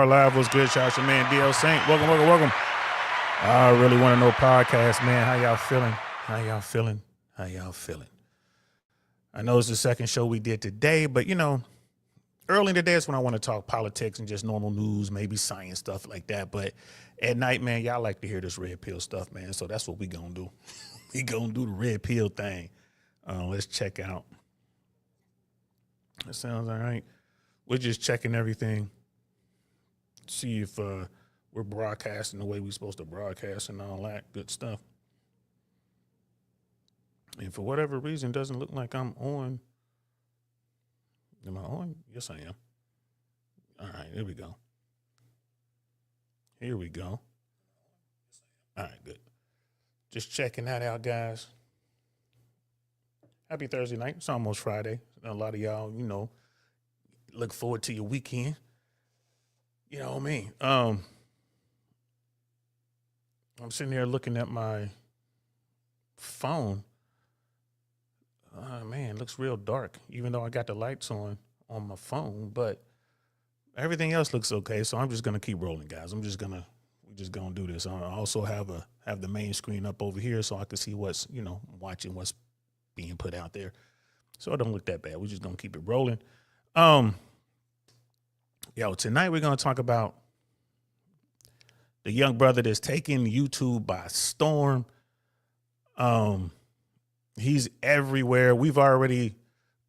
are live. What's good, y'all? It's your man, DL Saint. Welcome. I really want to know podcast, man. How y'all feeling? I know it's the second show we did today, but, early in the day is when I want to talk politics and just normal news, maybe science, stuff like that. But at night, man, y'all like to hear this red pill stuff, man. So that's what we going to do. We going to do the red pill thing. Let's check out. That sounds all right. We're just checking everything. See if we're broadcasting the way we're supposed to broadcast and all that good stuff. And for whatever reason, it doesn't look like I'm on. Am I on? Yes, I am. All right, here we go. All right, good. Just checking that out, guys. Happy Thursday night. It's almost Friday. A lot of y'all, look forward to your weekend. You know what I mean? I'm sitting here looking at my phone. Man, it looks real dark, even though I got the lights on my phone, but everything else looks okay. So I'm just going to keep rolling, guys. We're just going to do this. I also have the main screen up over here so I can see what's, watching what's being put out there. So it don't look that bad. We're just going to keep it rolling. Tonight we're going to talk about the young brother that's taking YouTube by storm. He's everywhere. We've already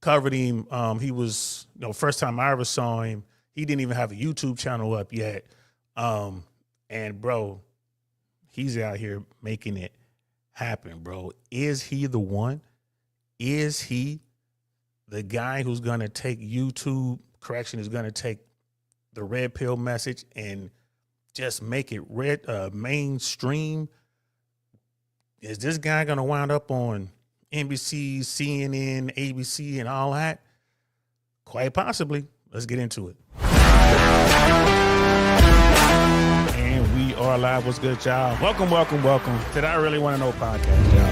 covered him. He was, first time I ever saw him, he didn't even have a YouTube channel up yet. And bro, he's out here making it happen, bro. Is he the one? Is he the guy who's going to take YouTube, is going to take the red pill message and just make it mainstream? Is this guy going to wind up on NBC, CNN, ABC, and all that? Quite possibly. Let's get into it. And we are live. What's good, y'all? Welcome to the I Really Want to Know podcast, y'all.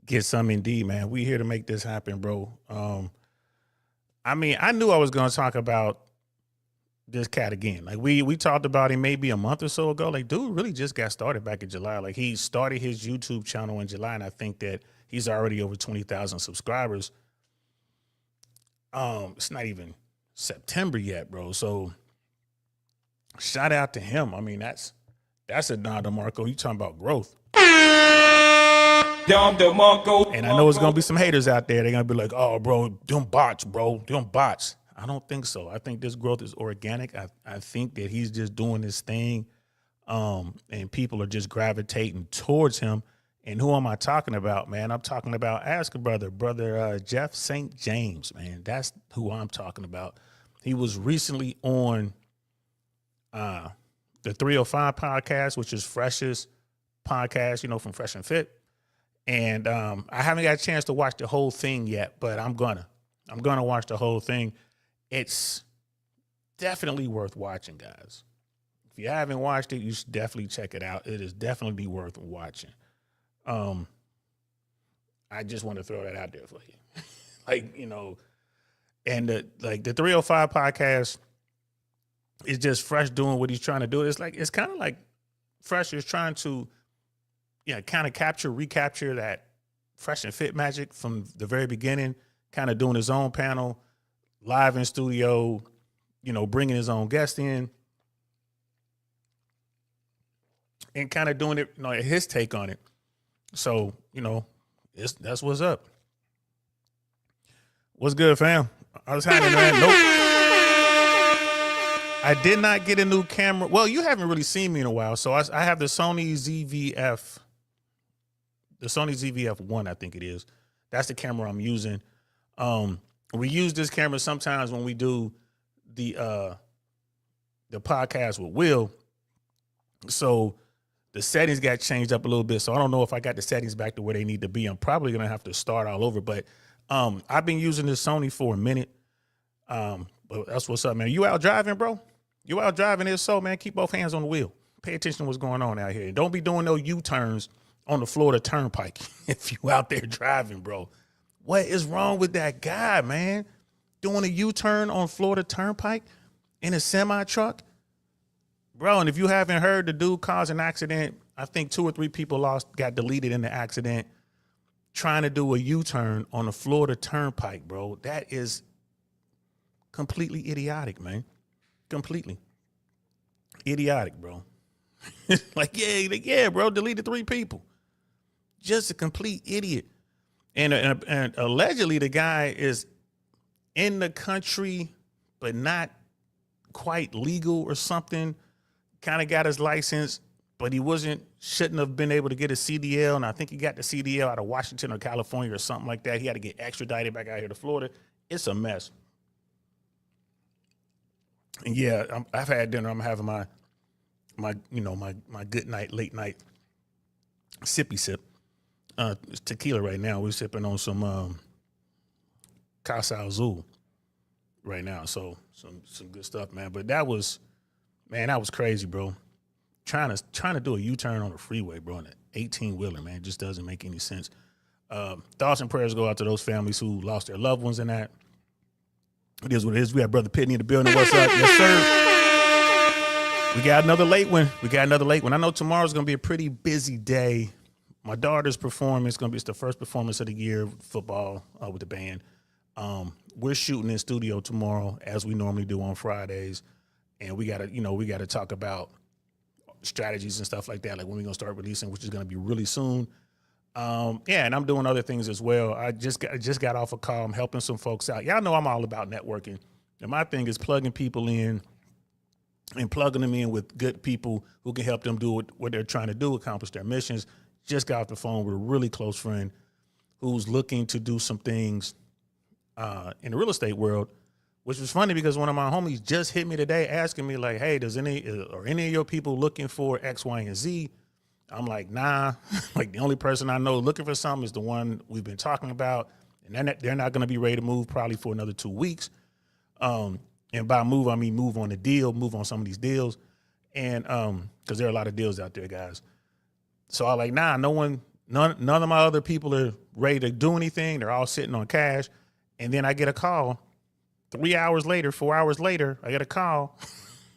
Get some indeed, man. We here to make this happen, bro. I knew I was going to talk about this cat again. Like we talked about him maybe a month or so ago. Like, dude really just got started back in July. Like, he started his YouTube channel in July, and I think that he's already over 20,000 subscribers. It's not even September yet, bro. So shout out to him. I mean, that's a Don DeMarco. You talking about growth. And I know there's going to be some haters out there. They're going to be like, oh, bro, them bots. I don't think so. I think this growth is organic. I think that he's just doing this thing, and people are just gravitating towards him. And who am I talking about, man? I'm talking about Ask a Brother Jeff St. James, man. That's who I'm talking about. He was recently on the 305 podcast, which is Fresh's podcast, from Fresh and Fit. And I haven't got a chance to watch the whole thing yet, but I'm gonna watch the whole thing. It's definitely worth watching, guys. If you haven't watched it, you should definitely check it out. It is definitely worth watching. I just want to throw that out there for you. And the 305 podcast is just Fresh doing what he's trying to do. It's kind of like Fresh is trying to kind of recapture that Fresh and Fit magic from the very beginning, kind of doing his own panel, live in studio, bringing his own guest in and kind of doing it, his take on it. So, that's what's up. What's good, fam? I was hiding, man. Nope. I did not get a new camera. Well, you haven't really seen me in a while. So I have the Sony ZVF. The Sony ZVF-1, I think it is. That's the camera I'm using. We use this camera sometimes when we do the podcast with Will. So the settings got changed up a little bit. So I don't know if I got the settings back to where they need to be. I'm probably going to have to start all over. But I've been using this Sony for a minute. But that's what's up, man. You out driving, bro? You out driving? If so, man, keep both hands on the wheel. Pay attention to what's going on out here. Don't be doing no U-turns on the Florida Turnpike if you out there driving, bro. What is wrong with that guy, man? Doing a U-turn on Florida Turnpike in a semi-truck? Bro, and if you haven't heard, the dude caused an accident. I think 2 or 3 people got deleted in the accident trying to do a U-turn on the Florida Turnpike, bro. That is completely idiotic, man. Completely idiotic, bro. Like, yeah, bro, deleted 3 people. Just a complete idiot. And allegedly the guy is in the country, but not quite legal or something. Kind of got his license, but he shouldn't have been able to get a CDL. And I think he got the CDL out of Washington or California or something like that. He had to get extradited back out here to Florida. It's a mess. And yeah, I've had dinner. I'm having my good night, late night sippy sip. It's tequila right now. We're sipping on some Casa Azul right now. So some good stuff, man. But that was crazy, bro. Trying to do a U-turn on the freeway, bro, in an 18-wheeler, man, just doesn't make any sense. Thoughts and prayers go out to those families who lost their loved ones in that. It is what it is. We have Brother Pitney in the building. What's up? Yes, sir. We got another late one. I know tomorrow's going to be a pretty busy day. My daughter's performance it's the first performance of the year, football with the band. We're shooting in studio tomorrow as we normally do on Fridays. And we gotta talk about strategies and stuff like that, like when we're going to start releasing, which is going to be really soon. And I'm doing other things as well. I just got off a call. I'm helping some folks out. Y'all know I'm all about networking. And my thing is plugging people in and plugging them in with good people who can help them do what they're trying to do, accomplish their missions. Just got off the phone with a really close friend who's looking to do some things in the real estate world, which was funny because one of my homies just hit me today asking me like, hey, are any of your people looking for X, Y, and Z? I'm like, nah. Like the only person I know looking for something is the one we've been talking about. And they're not going to be ready to move probably for another 2 weeks. And by move, I mean move on the deal, move on some of these deals. And because there are a lot of deals out there, guys. So I'm like, nah, none of my other people are ready to do anything. They're all sitting on cash. And then I get a call 3 hours later, 4 hours later, I get a call.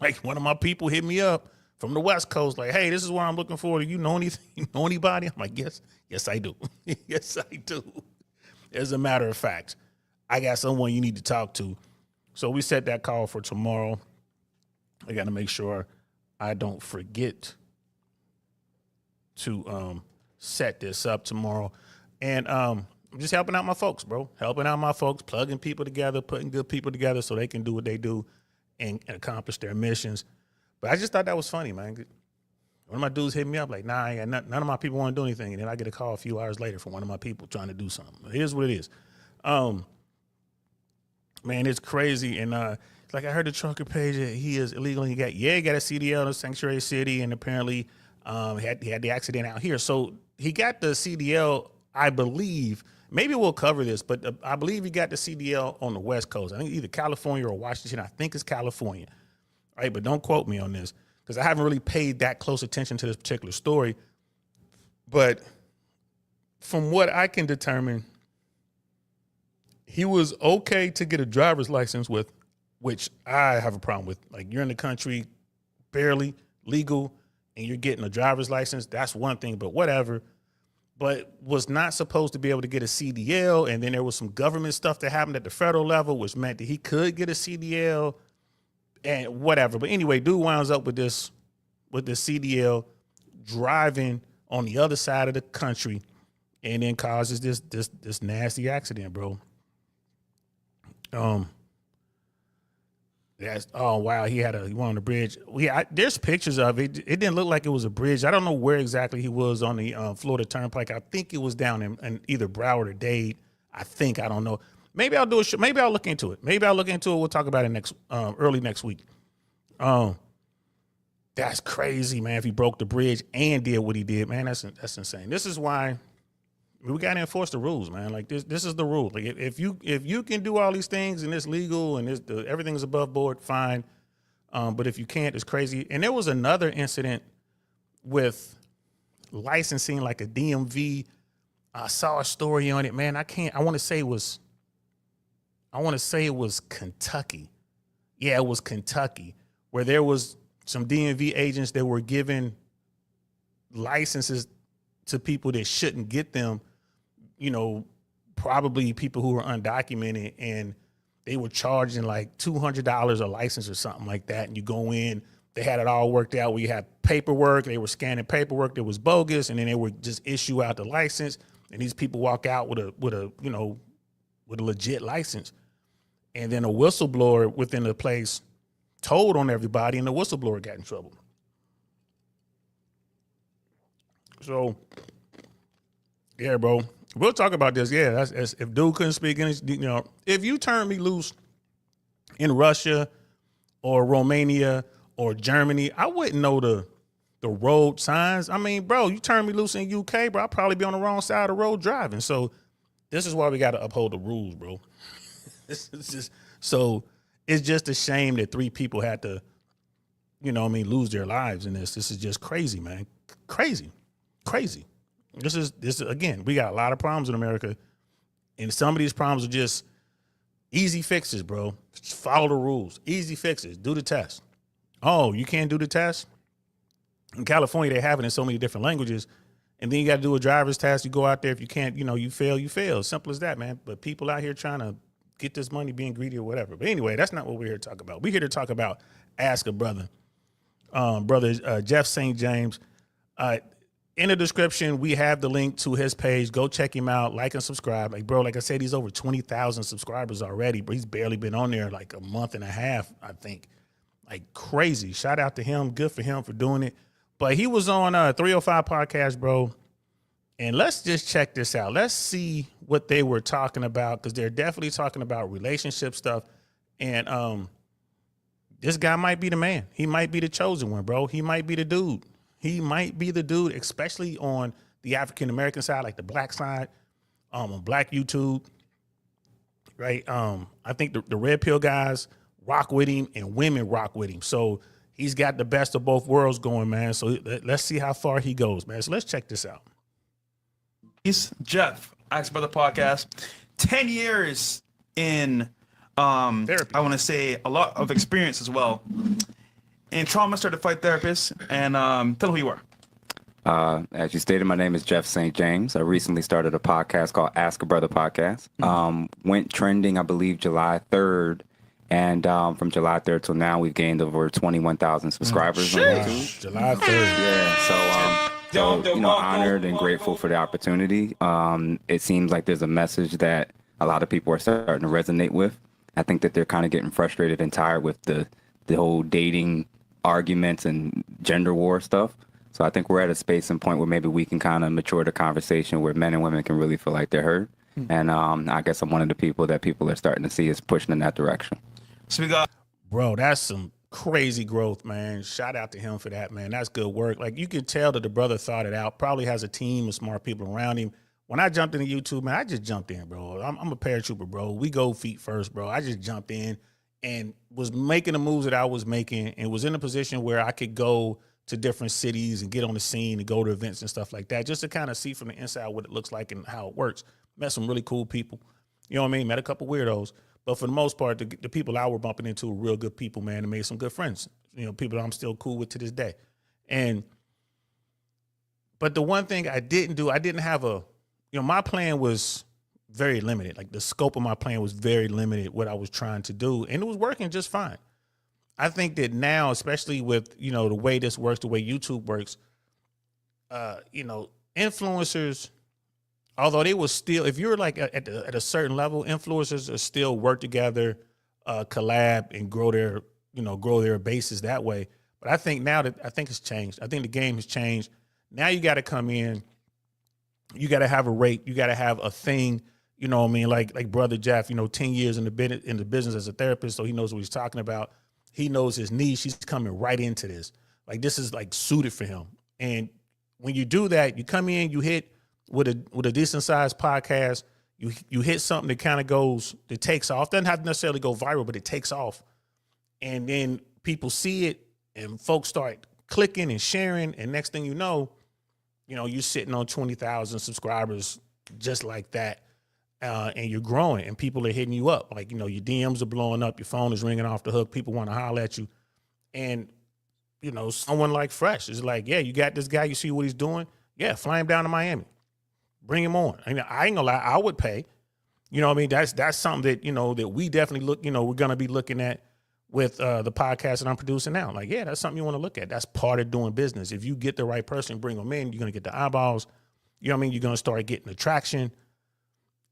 Like one of my people hit me up from the West Coast, like, hey, this is what I'm looking for. Do you know anything? You know anybody? I'm like, yes, I do. Yes, I do. As a matter of fact, I got someone you need to talk to. So we set that call for tomorrow. I got to make sure I don't forget to set this up tomorrow. And I'm just helping out my folks, bro. Helping out my folks, plugging people together, putting good people together so they can do what they do and accomplish their missions. But I just thought that was funny, man. One of my dudes hit me up like, nah, none of my people want to do anything. And then I get a call a few hours later from one of my people trying to do something. It is what it is. Man, it's crazy. And like I heard the trucker page that he is illegal. He got a CDL in a sanctuary city. And apparently he had the accident out here. So he got the CDL, I believe. Maybe we'll cover this, but I believe he got the CDL on the West Coast. I think either California or Washington. I think it's California. All right, but don't quote me on this because I haven't really paid that close attention to this particular story. But from what I can determine, he was okay to get a driver's license with, which I have a problem with. Like you're in the country, barely legal, and you're getting a driver's license. That's one thing, but whatever. But was not supposed to be able to get a CDL. And then there was some government stuff that happened at the federal level, which meant that he could get a CDL and whatever. But anyway, dude winds up with the CDL driving on the other side of the country and then causes this nasty accident, bro. Oh wow, he went on the bridge. There's pictures of it. It didn't look like it was a bridge. I don't know where exactly he was on the Florida Turnpike. I think it was down in either Broward or Dade. I don't know. Maybe I'll do a show. Maybe I'll look into it. We'll talk about it early next week. That's crazy, man. If he broke the bridge and did what he did, man, that's insane. This is why We got to enforce the rules, man. Like this is the rule. Like if you can do all these things and it's legal and everything's above board, fine. But if you can't, it's crazy. And there was another incident with licensing, like a DMV. I saw a story on it, man. I want to say it was Kentucky. Yeah, it was Kentucky, where there was some DMV agents that were giving licenses to people that shouldn't get them, probably people who were undocumented, and they were charging like $200 a license or something like that. And you go in, they had it all worked out where you had paperwork, they were scanning paperwork that was bogus, and then they would just issue out the license. And these people walk out with a legit license. And then a whistleblower within the place told on everybody, and the whistleblower got in trouble. So, yeah, bro, we'll talk about this. Yeah, that's if dude couldn't speak English, if you turn me loose in Russia or Romania or Germany, I wouldn't know the road signs. I mean, bro, you turn me loose in UK, bro, I'll probably be on the wrong side of the road driving. So this is why we got to uphold the rules, bro. So it's just a shame that 3 people had to, lose their lives in this. This is just crazy, man. Crazy. This is again, we got a lot of problems in America, and some of these problems are just easy fixes, bro. Just follow the rules. Easy fixes. Do the test. Oh, you can't do the test? In California, they have it in so many different languages. And then you got to do a driver's test. You go out there. If you can't, you fail, you fail. Simple as that, man. But people out here trying to get this money, being greedy or whatever. But anyway, that's not what we're here to talk about. We're here to talk about Ask a Brother. Brother Jeff St. James. In the description, we have the link to his page. Go check him out. Like and subscribe. Like, bro, like I said, he's over 20,000 subscribers already, but he's barely been on there like a month and a half, I think. Like crazy. Shout out to him. Good for him for doing it. But he was on 305 podcast, bro. And let's just check this out. Let's see what they were talking about, because they're definitely talking about relationship stuff. And this guy might be the man. He might be the chosen one, bro. He might be the dude. He might be the dude, especially on the African-American side, like the black side, on black YouTube, right? I think the red pill guys rock with him and women rock with him. So he's got the best of both worlds going, man. So let's see how far he goes, man. So let's check this out. He's Jeff, Ask Brother Podcast. 10 years in, therapy. I want to say a lot of experience as well. And trauma certified therapist. And tell them who you are. As you stated, my name is Jeff St. James. I recently started a podcast called Ask a Brother Podcast. Went trending, I believe, July 3rd. And from July 3rd till now, we've gained over 21,000 subscribers on YouTube. July 3rd. Yeah, so honored and grateful for the opportunity. It seems like there's a message that a lot of people are starting to resonate with. I think that they're kind of getting frustrated and tired with the whole dating arguments and gender war stuff. So I think we're at a space and point where maybe we can kind of mature the conversation where men and women can really feel like they're heard. And I guess I'm one of the people that people are starting to see is pushing in that direction. So we got, bro, that's some crazy growth, man. Shout out to him for that, man. That's good work. Like, you can tell that the brother thought it out, probably has a team of smart people around him. When I jumped into YouTube, man, I just jumped in, bro. I'm a paratrooper, bro. We go feet first, bro. I just jumped in and was making the moves that I was making, and was in a position where I could go to different cities and get on the scene and go to events and stuff like that, just to kind of see from the inside what it looks like and how it works. Met some really cool people. You know what I mean? Met a couple weirdos. But for the most part, the people I were bumping into were real good people, man, and made some good friends. People that I'm still cool with to this day. But the one thing I didn't do, I didn't have my plan was very limited. Like, the scope of my plan was very limited, what I was trying to do, and it was working just fine. I think that now, especially with, the way this works, the way YouTube works, influencers, although they will still, if you're like at a certain level, influencers are still work together, collab, and grow their bases that way. But I think now I think it's changed. I think the game has changed. Now you got to come in, you got to have a rate, you got to have a thing. You know what I mean? Like Brother Jeff, 10 years in the business as a therapist, so he knows what he's talking about. He knows his niche. He's coming right into this. Like, this is like suited for him. And when you do that, you come in, you hit with a decent sized podcast, you hit something that kind of that takes off. Doesn't have to necessarily go viral, but it takes off. And then people see it and folks start clicking and sharing. And next thing you know, you're sitting on 20,000 subscribers just like that. And you're growing and people are hitting you up. Like, your DMs are blowing up. Your phone is ringing off the hook. People want to holler at you. And, someone like Fresh is like, yeah, you got this guy. You see what he's doing? Yeah, fly him down to Miami. Bring him on. I ain't gonna lie. I would pay. You know what I mean? That's something that, that we definitely look, we're going to be looking at with the podcast that I'm producing now. Like, yeah, that's something you want to look at. That's part of doing business. If you get the right person, bring them in, you're going to get the eyeballs. You know what I mean? You're going to start getting attraction.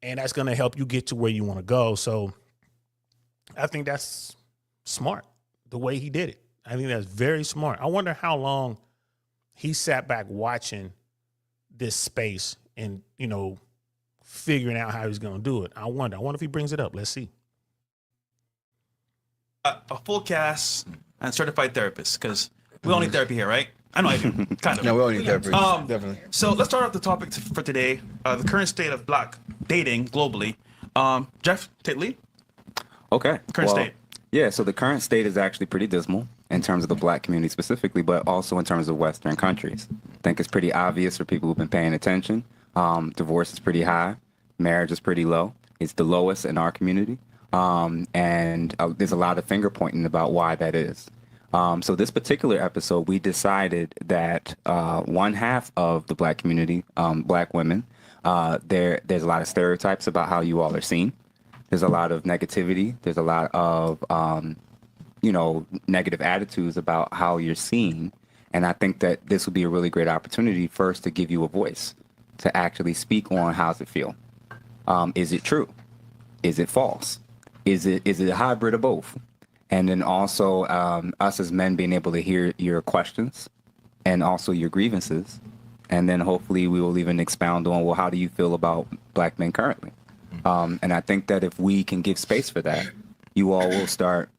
And that's going to help you get to where you want to go. So I think that's smart, the way he did it. I think that's very smart. I wonder how long he sat back watching this space and, figuring out how he's going to do it. I wonder if he brings it up. Let's see. A full cast and certified therapist, because we all need therapy here, right? I know I do, kind of. No, we all need therapy, definitely. So let's start off the topic for today, the current state of Black dating globally. Jeff Titley. Okay. Current state. Yeah, so the current state is actually pretty dismal in terms of the Black community specifically, but also in terms of Western countries. I think it's pretty obvious for people who've been paying attention. Divorce is pretty high. Marriage is pretty low. It's the lowest in our community. And there's a lot of finger pointing about why that is. So this particular episode, we decided that one half of the Black community, Black women, there's a lot of stereotypes about how you all are seen. There's a lot of negativity. There's a lot of, negative attitudes about how you're seen. And I think that this would be a really great opportunity first to give you a voice, to actually speak on how's it feel. Is it true? Is it false? Is it a hybrid of both? And then also us as men being able to hear your questions and also your grievances. And then hopefully we will even expound on, well, how do you feel about Black men currently? And I think that if we can give space for that, you all will start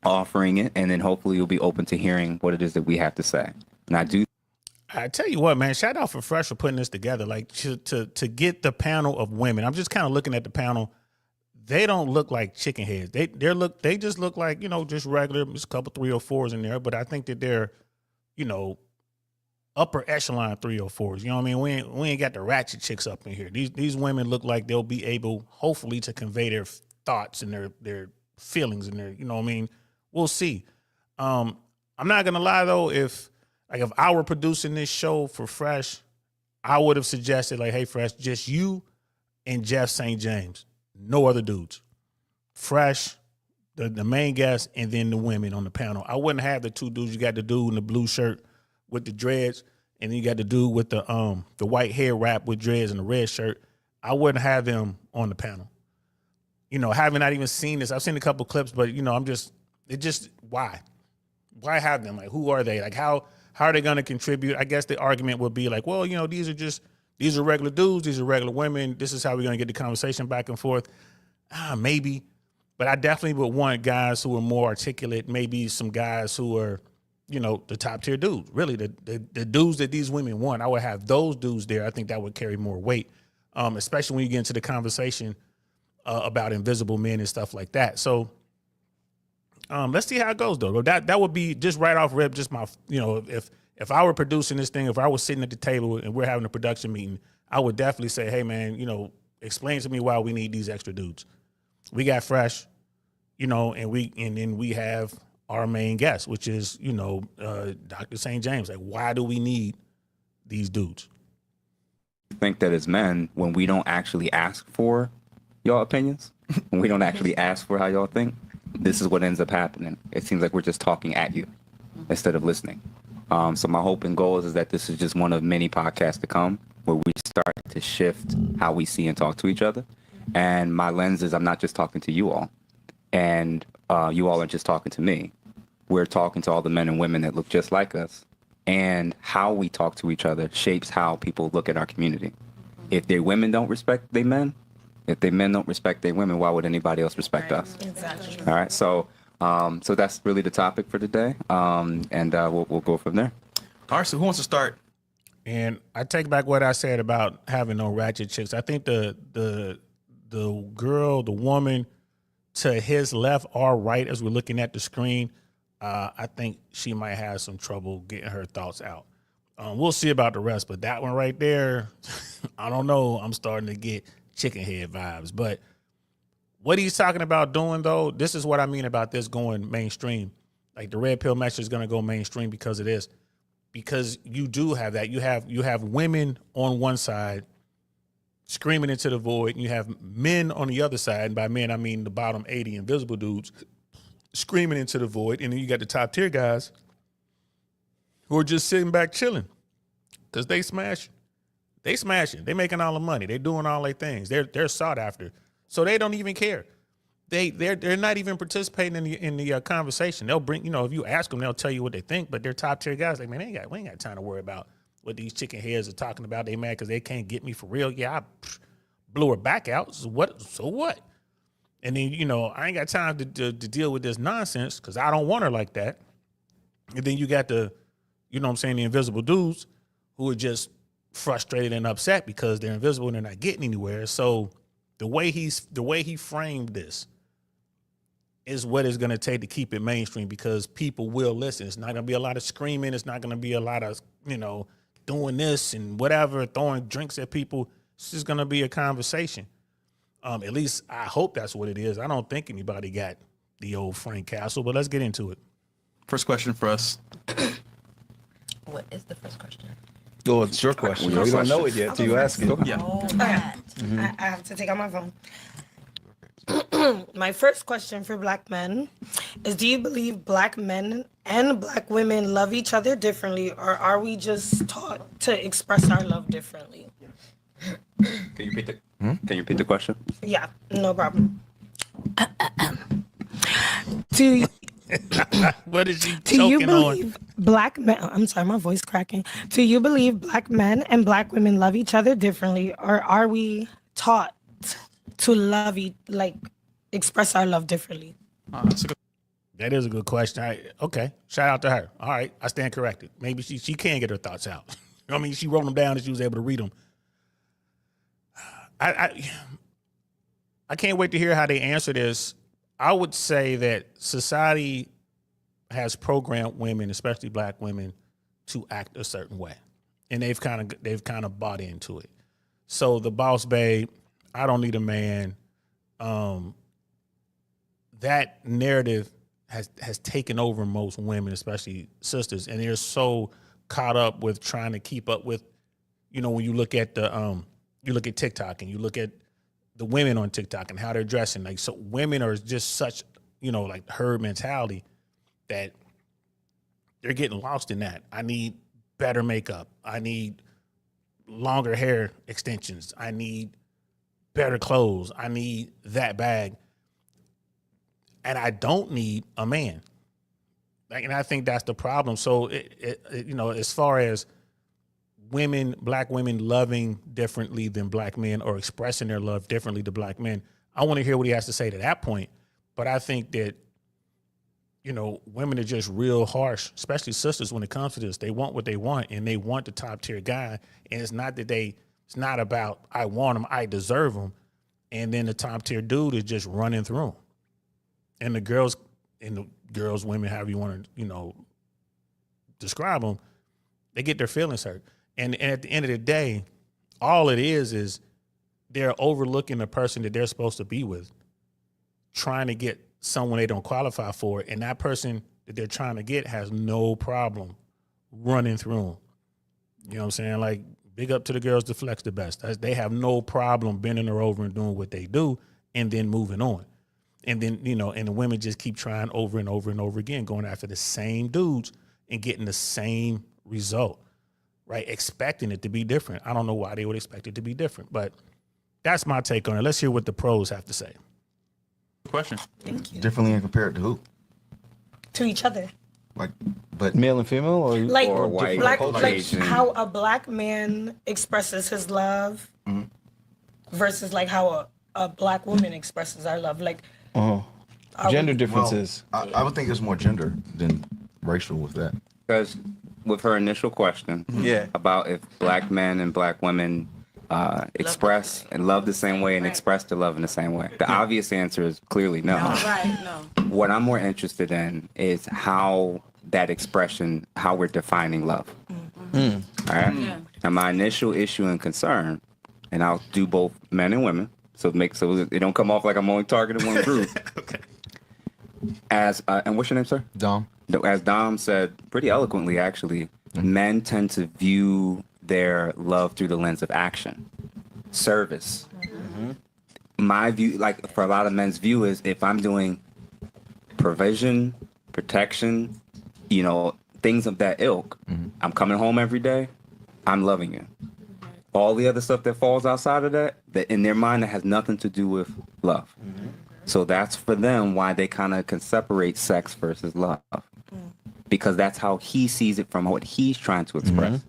offering it, and then hopefully you'll be open to hearing what it is that we have to say. And I tell you what, man, shout out for Fresh for putting this together. Like to get the panel of women. I'm just kind of looking at the panel. They don't look like chicken heads. They just look like, just regular. There's a couple 304s in there, but I think that they're, upper echelon 304s. You know what I mean? We ain't got the ratchet chicks up in here. These women look like they'll be able, hopefully, to convey their thoughts and their feelings and their, you know what I mean? We'll see. I'm not gonna lie though, if I were producing this show for Fresh, I would have suggested like, hey Fresh, just you and Jeff St. James. No other dudes. Fresh, the main guest, and then the women on the panel. I wouldn't have the two dudes. You got the dude in the blue shirt with the dreads, and then you got the dude with the white hair wrap with dreads and the red shirt. I wouldn't have them on the panel. Having not even seen this, I've seen a couple clips, but why? Why have them? Like, who are they? Like, how are they going to contribute? I guess the argument would be like, well, these are regular dudes, these are regular women. This is how we're going to get the conversation back and forth. Maybe, but I definitely would want guys who are more articulate. Maybe some guys who are, the top tier dudes. Really, the dudes that these women want. I would have those dudes there. I think that would carry more weight, especially when you get into the conversation about invisible men and stuff like that. So. Let's see how it goes though. That would be just right off rip. Just my, if I were producing this thing, if I was sitting at the table and we're having a production meeting, I would definitely say, hey man, explain to me why we need these extra dudes. We got Fresh, and then we have our main guest, which is, Dr. St. James. Like, why do we need these dudes? I think that as men, when we don't actually ask for y'all opinions, when we don't actually ask for how y'all think, this is what ends up happening. It seems like we're just talking at you instead of listening. So my hope and goal is that this is just one of many podcasts to come where we start to shift how we see and talk to each other. And my lens is I'm not just talking to you all, and you all aren't just talking to me. We're talking to all the men and women that look just like us, and how we talk to each other shapes how people look at our community. If their women don't respect their men, if they men don't respect their women, why would anybody else respect us? Exactly. All right, so that's really the topic for today, and we'll go from there. All right, so who wants to start? And I take back what I said about having no ratchet chicks. I think the girl, the woman to his left or right as we're looking at the screen, I think she might have some trouble getting her thoughts out. We'll see about the rest, but that one right there, I don't know. I'm starting to get chicken head vibes. But what he's talking about doing, though, this is what I mean about this going mainstream. Like the red pill message is going to go mainstream because of this. Because you do have that. You have women on one side screaming into the void, and you have men on the other side, and by men I mean the bottom 80 invisible dudes screaming into the void, and then you got the top tier guys who are just sitting back chilling because they smashing. They making all the money. They doing all their things. They're sought after, so they don't even care. They're not even participating in the conversation. They'll bring, if you ask them, they'll tell you what they think. But they're top tier guys. Like, man, we ain't got time to worry about what these chicken heads are talking about. They mad because they can't get me for real. Yeah, I blew her back out. So what? And then I ain't got time to deal with this nonsense because I don't want her like that. And then you got the, the invisible dudes who are just frustrated and upset because they're invisible and they're not getting anywhere. So the way he framed this is what it's going to take to keep it mainstream because people will listen. It's not going to be a lot of screaming. It's not going to be a lot of, doing this and whatever, throwing drinks at people. It's just going to be a conversation. At least I hope that's what it is. I don't think anybody got the old Frank Castle, but let's get into it. First question for us. What is the first question? Oh, it's your question. You don't know it yet till you ask it. Yeah. Oh, Okay. that. I have to take out my phone. My first question for black men is, do you believe black men and black women love each other differently, or are we just taught to express our love differently? Can you repeat the question? Yeah, no problem. Do What is she Do you choking on? believe black men? I'm sorry, my voice cracking. Do you believe black men and black women love each other differently, or are we taught to express our love differently? That's a good. That is a good question. Okay, shout out to her. All right, I stand corrected. Maybe she can get her thoughts out. I mean, she wrote them down and she was able to read them. I can't wait to hear how they answer this. I would say that society has programmed women, especially black women, to act a certain way, and they've kind of bought into it. So the boss babe, I don't need a man. That narrative has taken over most women, especially sisters, and they're so caught up with trying to keep up with, when you look at you look at TikTok and you look at the women on TikTok and how they're dressing. Like, so women are just such, like herd mentality that they're getting lost in that. I need better makeup. I need longer hair extensions. I need better clothes. I need that bag. And I don't need a man. And I think that's the problem. So, as far as black women loving differently than black men or expressing their love differently to black men, I want to hear what he has to say to that point. But I think that, women are just real harsh, especially sisters when it comes to this. They want what they want, and they want the top tier guy. And it's not about, I want him, I deserve him. And then the top tier dude is just running through him. And the girls, women, however you want to, describe them, they get their feelings hurt. And at the end of the day, all it is they're overlooking the person that they're supposed to be with, trying to get someone they don't qualify for. And that person that they're trying to get has no problem running through them. You know what I'm saying? Like, big up to the girls that flex the best. They have no problem bending her over and doing what they do and then moving on. And then, and the women just keep trying over and over and over again, going after the same dudes and getting the same result, right? Expecting it to be different. I don't know why they would expect it to be different, but that's my take on it. Let's hear what the pros have to say. Question. Thank you. Differently and compared to who? To each other. But Male and female, or Like, Or white, black, or like Asian. how a black man expresses his love versus like how a black woman expresses our love. Like, gender differences. I would think it's more gender than racial with that. Because with her initial question Yeah. about if black men and black women express and love the same way and express their love in the same way. The obvious answer is clearly no. Right, no. What I'm more interested in is how that expression, how we're defining love. All right. Yeah. And my initial issue and concern, and I'll do both men and women, so it don't come off like I'm only targeting one group. Okay. As and what's your name, sir? Dom. As Dom said pretty eloquently, actually, men tend to view their love through the lens of action, service. My view, like for a lot of men's view, is if I'm doing provision, protection, things of that ilk, I'm coming home every day, I'm loving you. All the other stuff that falls outside of that in their mind, that has nothing to do with love. So that's for them why they kind of can separate sex versus love, because that's how he sees it from what he's trying to express.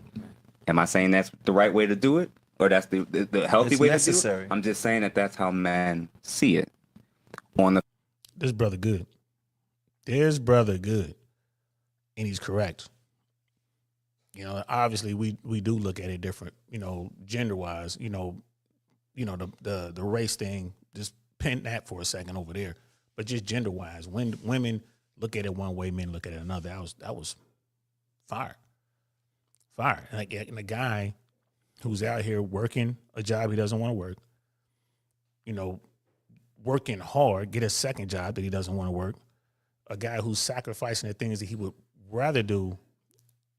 Am I saying that's the right way to do it, or that's the healthy It's way necessary. to do it? I'm just saying that's how men see it. This brother good. This brother good. And he's correct. Obviously we do look at it different, gender wise, the race thing, just pin that for a second over there. But just gender wise, when women look at it one way, men look at it another. That was fire. Fire. And a guy who's out here working a job he doesn't want to work, working hard, get a second job that he doesn't want to work, a guy who's sacrificing the things that he would rather do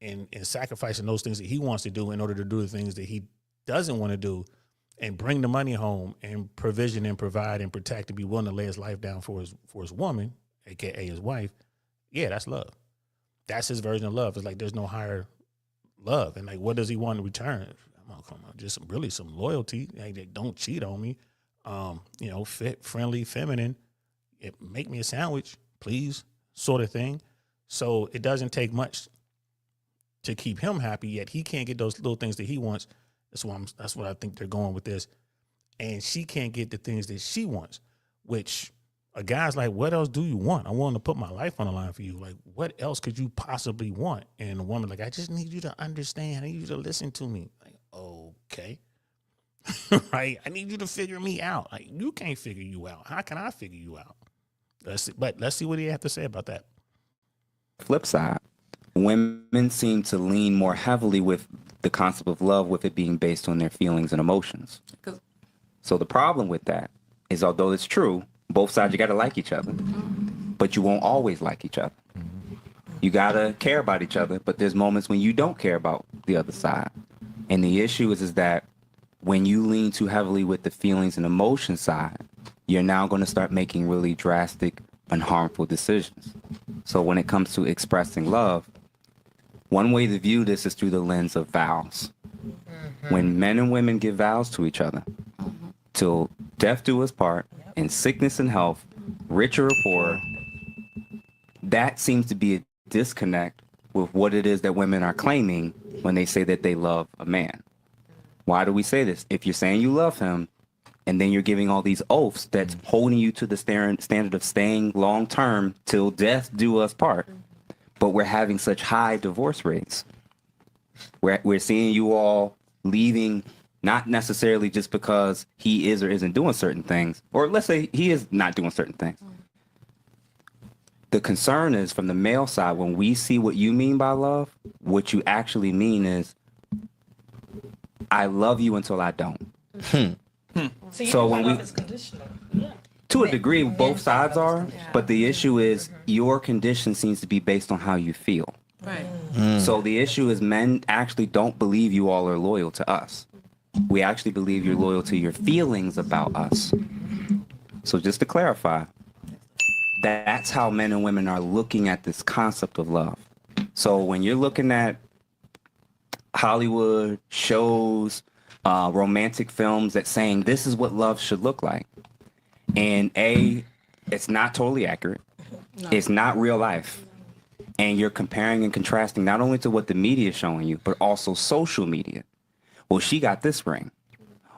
and sacrificing those things that he wants to do in order to do the things that he doesn't want to do and bring the money home and provision and provide and protect and be willing to lay his life down for his woman, aka his wife. Yeah, that's love. That's his version of love. It's like there's no higher love. And like, what does he want in return? Come on, just some loyalty. Like, they don't cheat on me. Fit, friendly, feminine. Make me a sandwich, please, sort of thing. So it doesn't take much to keep him happy, yet he can't get those little things that he wants. That's what I think they're going with this. And she can't get the things that she wants, which a guy's like, what else do you want? I want to put my life on the line for you. Like, what else could you possibly want? And a woman like, I just need you to understand. I need you to listen to me. Like, okay. Right? I need you to figure me out. Like, you can't figure you out. How can I figure you out? Let's see what he have to say about that. Flip side, women seem to lean more heavily with the concept of love, with it being based on their feelings and emotions. So the problem with that is, although it's true, both sides, you got to like each other, but you won't always like each other. You got to care about each other, but there's moments when you don't care about the other side. And the issue is that when you lean too heavily with the feelings and emotion side, you're now going to start making really drastic and harmful decisions. So when it comes to expressing love, one way to view this is through the lens of vows. When men and women give vows to each other, till death do us part, in sickness and health, richer or poorer, that seems to be a disconnect with what it is that women are claiming when they say that they love a man. Why do we say this? If you're saying you love him, and then you're giving all these oaths that's holding you to the standard of staying long term till death do us part, but we're having such high divorce rates. We're seeing you all leaving, not necessarily just because he is or isn't doing certain things, or let's say he is not doing certain things. The concern is from the male side, when we see what you mean by love, what you actually mean is, I love you until I don't. So when we, to a degree, both sides are, but the issue is your condition seems to be based on how you feel. Right. So the issue is men actually don't believe you all are loyal to us. We actually believe you're loyal to your feelings about us. So just to clarify, that's how men and women are looking at this concept of love. So when you're looking at Hollywood shows, romantic films that saying this is what love should look like, and it's not totally accurate. No. It's not real life. And you're comparing and contrasting not only to what the media is showing you, but also social media. Well, she got this ring.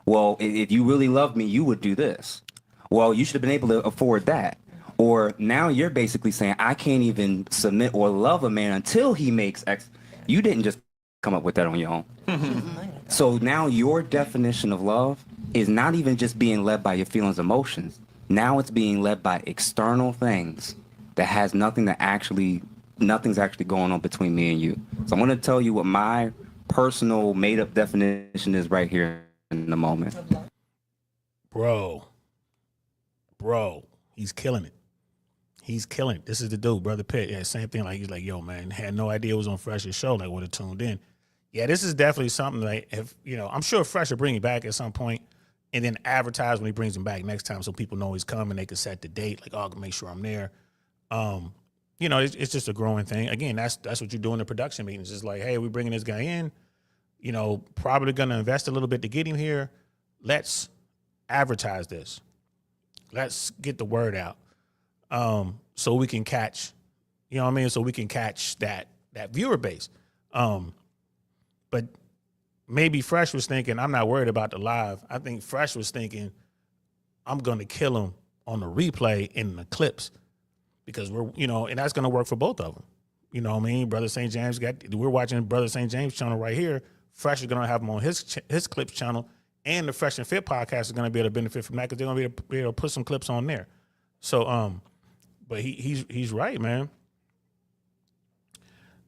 Well, if you really loved me, you would do this. Well, you should have been able to afford that. Or now you're basically saying, I can't even submit or love a man until he makes X. You didn't just come up with that on your own. So now your definition of love is not even just being led by your feelings, emotions. Now it's being led by external things that has nothing's actually going on between me and you. So I'm going to tell you what my personal made up definition is right here in the moment. Bro, he's killing it. He's killing it. This is the dude, Brother Pitt. Yeah, same thing. Like, he's like, yo, man, had no idea it was on Fresh's show. Like, would have tuned in. Yeah, this is definitely something like, if, you know, I'm sure Fresh will bring him back at some point and then advertise when he brings him back next time so people know he's coming. They can set the date. Like, oh, I can make sure I'm there. You know, it's just a growing thing. Again, that's what you do in the production meetings. It's like, hey, we're bringing this guy in, you know, probably going to invest a little bit to get him here. Let's advertise this. Let's get the word out. So we can catch, you know what I mean? So we can catch that viewer base. But maybe Fresh was thinking, I'm not worried about the live. I think Fresh was thinking, I'm going to kill him on the replay in the clips because we're, you know, and that's going to work for both of them. You know what I mean? Brother St. James we're watching Brother St. James channel right here. Fresh is going to have him on his clips channel, and the Fresh and Fit podcast is going to be able to benefit from that because they're going to be able to put some clips on there. So, but he's right, man.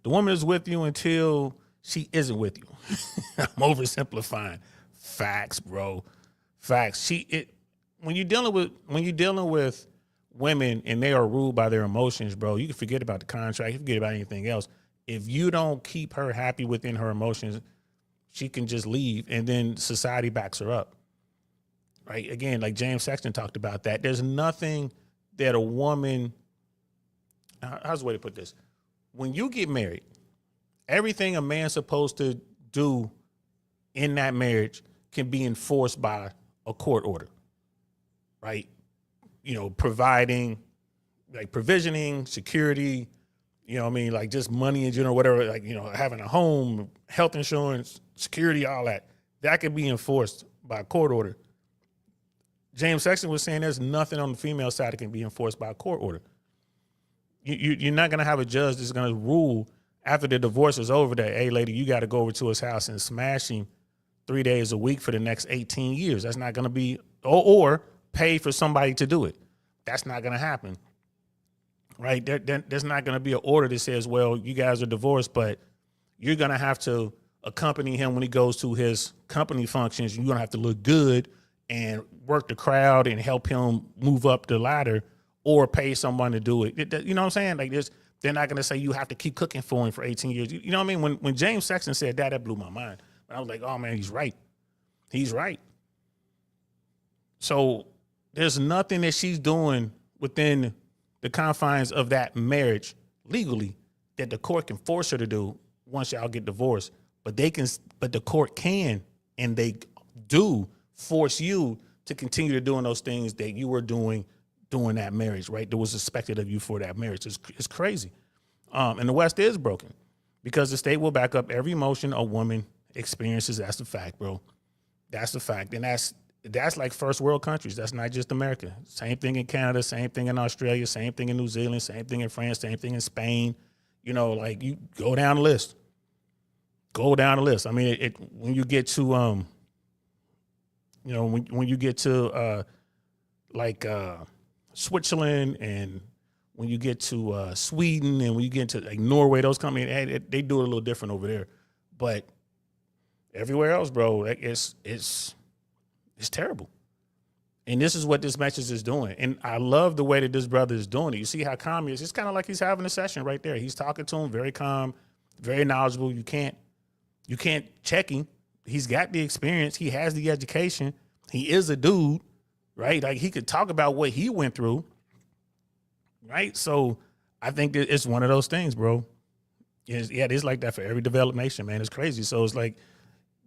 The woman is with you until she isn't with you. I'm oversimplifying. Facts, bro. Facts. When you're dealing with women and they are ruled by their emotions, bro, you can forget about the contract, you can forget about anything else. If you don't keep her happy within her emotions, she can just leave and then society backs her up. Right? Again, like James Sexton talked about that. There's nothing that a woman, how's the way to put this? When you get married, everything a man's supposed to do in that marriage can be enforced by a court order, right? You know, providing, like provisioning, security, you know what I mean? Like just money in general, whatever, like, you know, having a home, health insurance, security, all that. That can be enforced by a court order. James Sexton was saying there's nothing on the female side that can be enforced by a court order. You're not going to have a judge that's going to rule after the divorce is over that, hey, lady, you got to go over to his house and smash him 3 days a week for the next 18 years. That's not going to be, or pay for somebody to do it. That's not going to happen, right? There's not going to be an order that says, well, you guys are divorced, but you're going to have to accompany him when he goes to his company functions. You're going to have to look good and work the crowd and help him move up the ladder or pay someone to do it. You know what I'm saying? Like this, they're not going to say you have to keep cooking for him for 18 years. You know what I mean? When James Sexton said that blew my mind. I was like, oh man, he's right. He's right. So there's nothing that she's doing within the confines of that marriage legally that the court can force her to do once y'all get divorced. But the court can, and they do force you to continue to doing those things that you were doing during that marriage, right? That was expected of you for that marriage. It's crazy. And the West is broken because the state will back up every emotion a woman experiences. That's the fact, bro. That's the fact. And that's like first world countries. That's not just America. Same thing in Canada, same thing in Australia, same thing in New Zealand, same thing in France, same thing in Spain. You know, like you go down the list. Go down the list. I mean, when you get to, you know, when you get to Switzerland, and when you get to Sweden, and when you get to like Norway, those companies, they do it a little different over there. But everywhere else, bro, it's terrible. And this is what this message is doing. And I love the way that this brother is doing it. You see how calm he is. It's kind of like he's having a session right there. He's talking to him, very calm, very knowledgeable. You can't check him. He's got the experience. He has the education. He is a dude, right? Like he could talk about what he went through, right? So I think that it's one of those things, bro. It's like that for every developed nation, man. It's crazy. So it's like,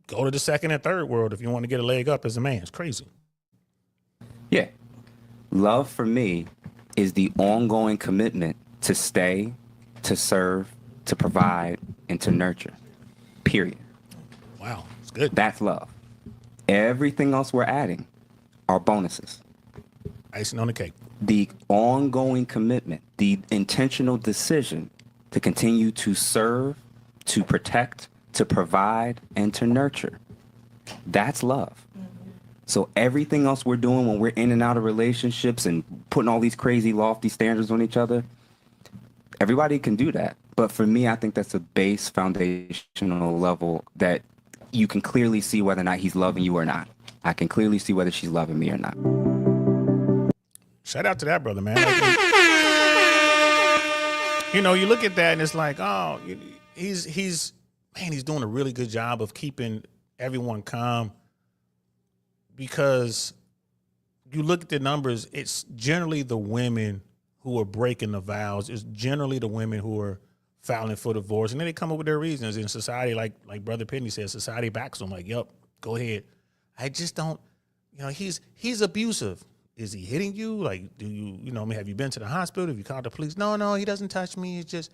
go to the second and third world if you want to get a leg up as a man. It's crazy. Yeah. Love for me is the ongoing commitment to stay, to serve, to provide, and to nurture. Period. Wow. It's good. That's love. Everything else we're adding are bonuses. Icing on the cake. The ongoing commitment, the intentional decision to continue to serve, to protect, to provide, and to nurture. That's love. So everything else we're doing when we're in and out of relationships and putting all these crazy lofty standards on each other, everybody can do that. But for me, I think that's a base foundational level that you can clearly see whether or not he's loving you or not. I can clearly see whether she's loving me or not. Shout out to that brother, man. You know, you look at that and it's like, oh, he's doing a really good job of keeping everyone calm, because you look at the numbers, it's generally the women who are breaking the vows. It's generally the women who are filing for divorce. And then they come up with their reasons. In society, like Brother Penny said, society backs them. Like, yep, go ahead. I just don't, you know, he's abusive. Is he hitting you? Like, do you know, have you been to the hospital? Have you called the police? No, he doesn't touch me. It's just,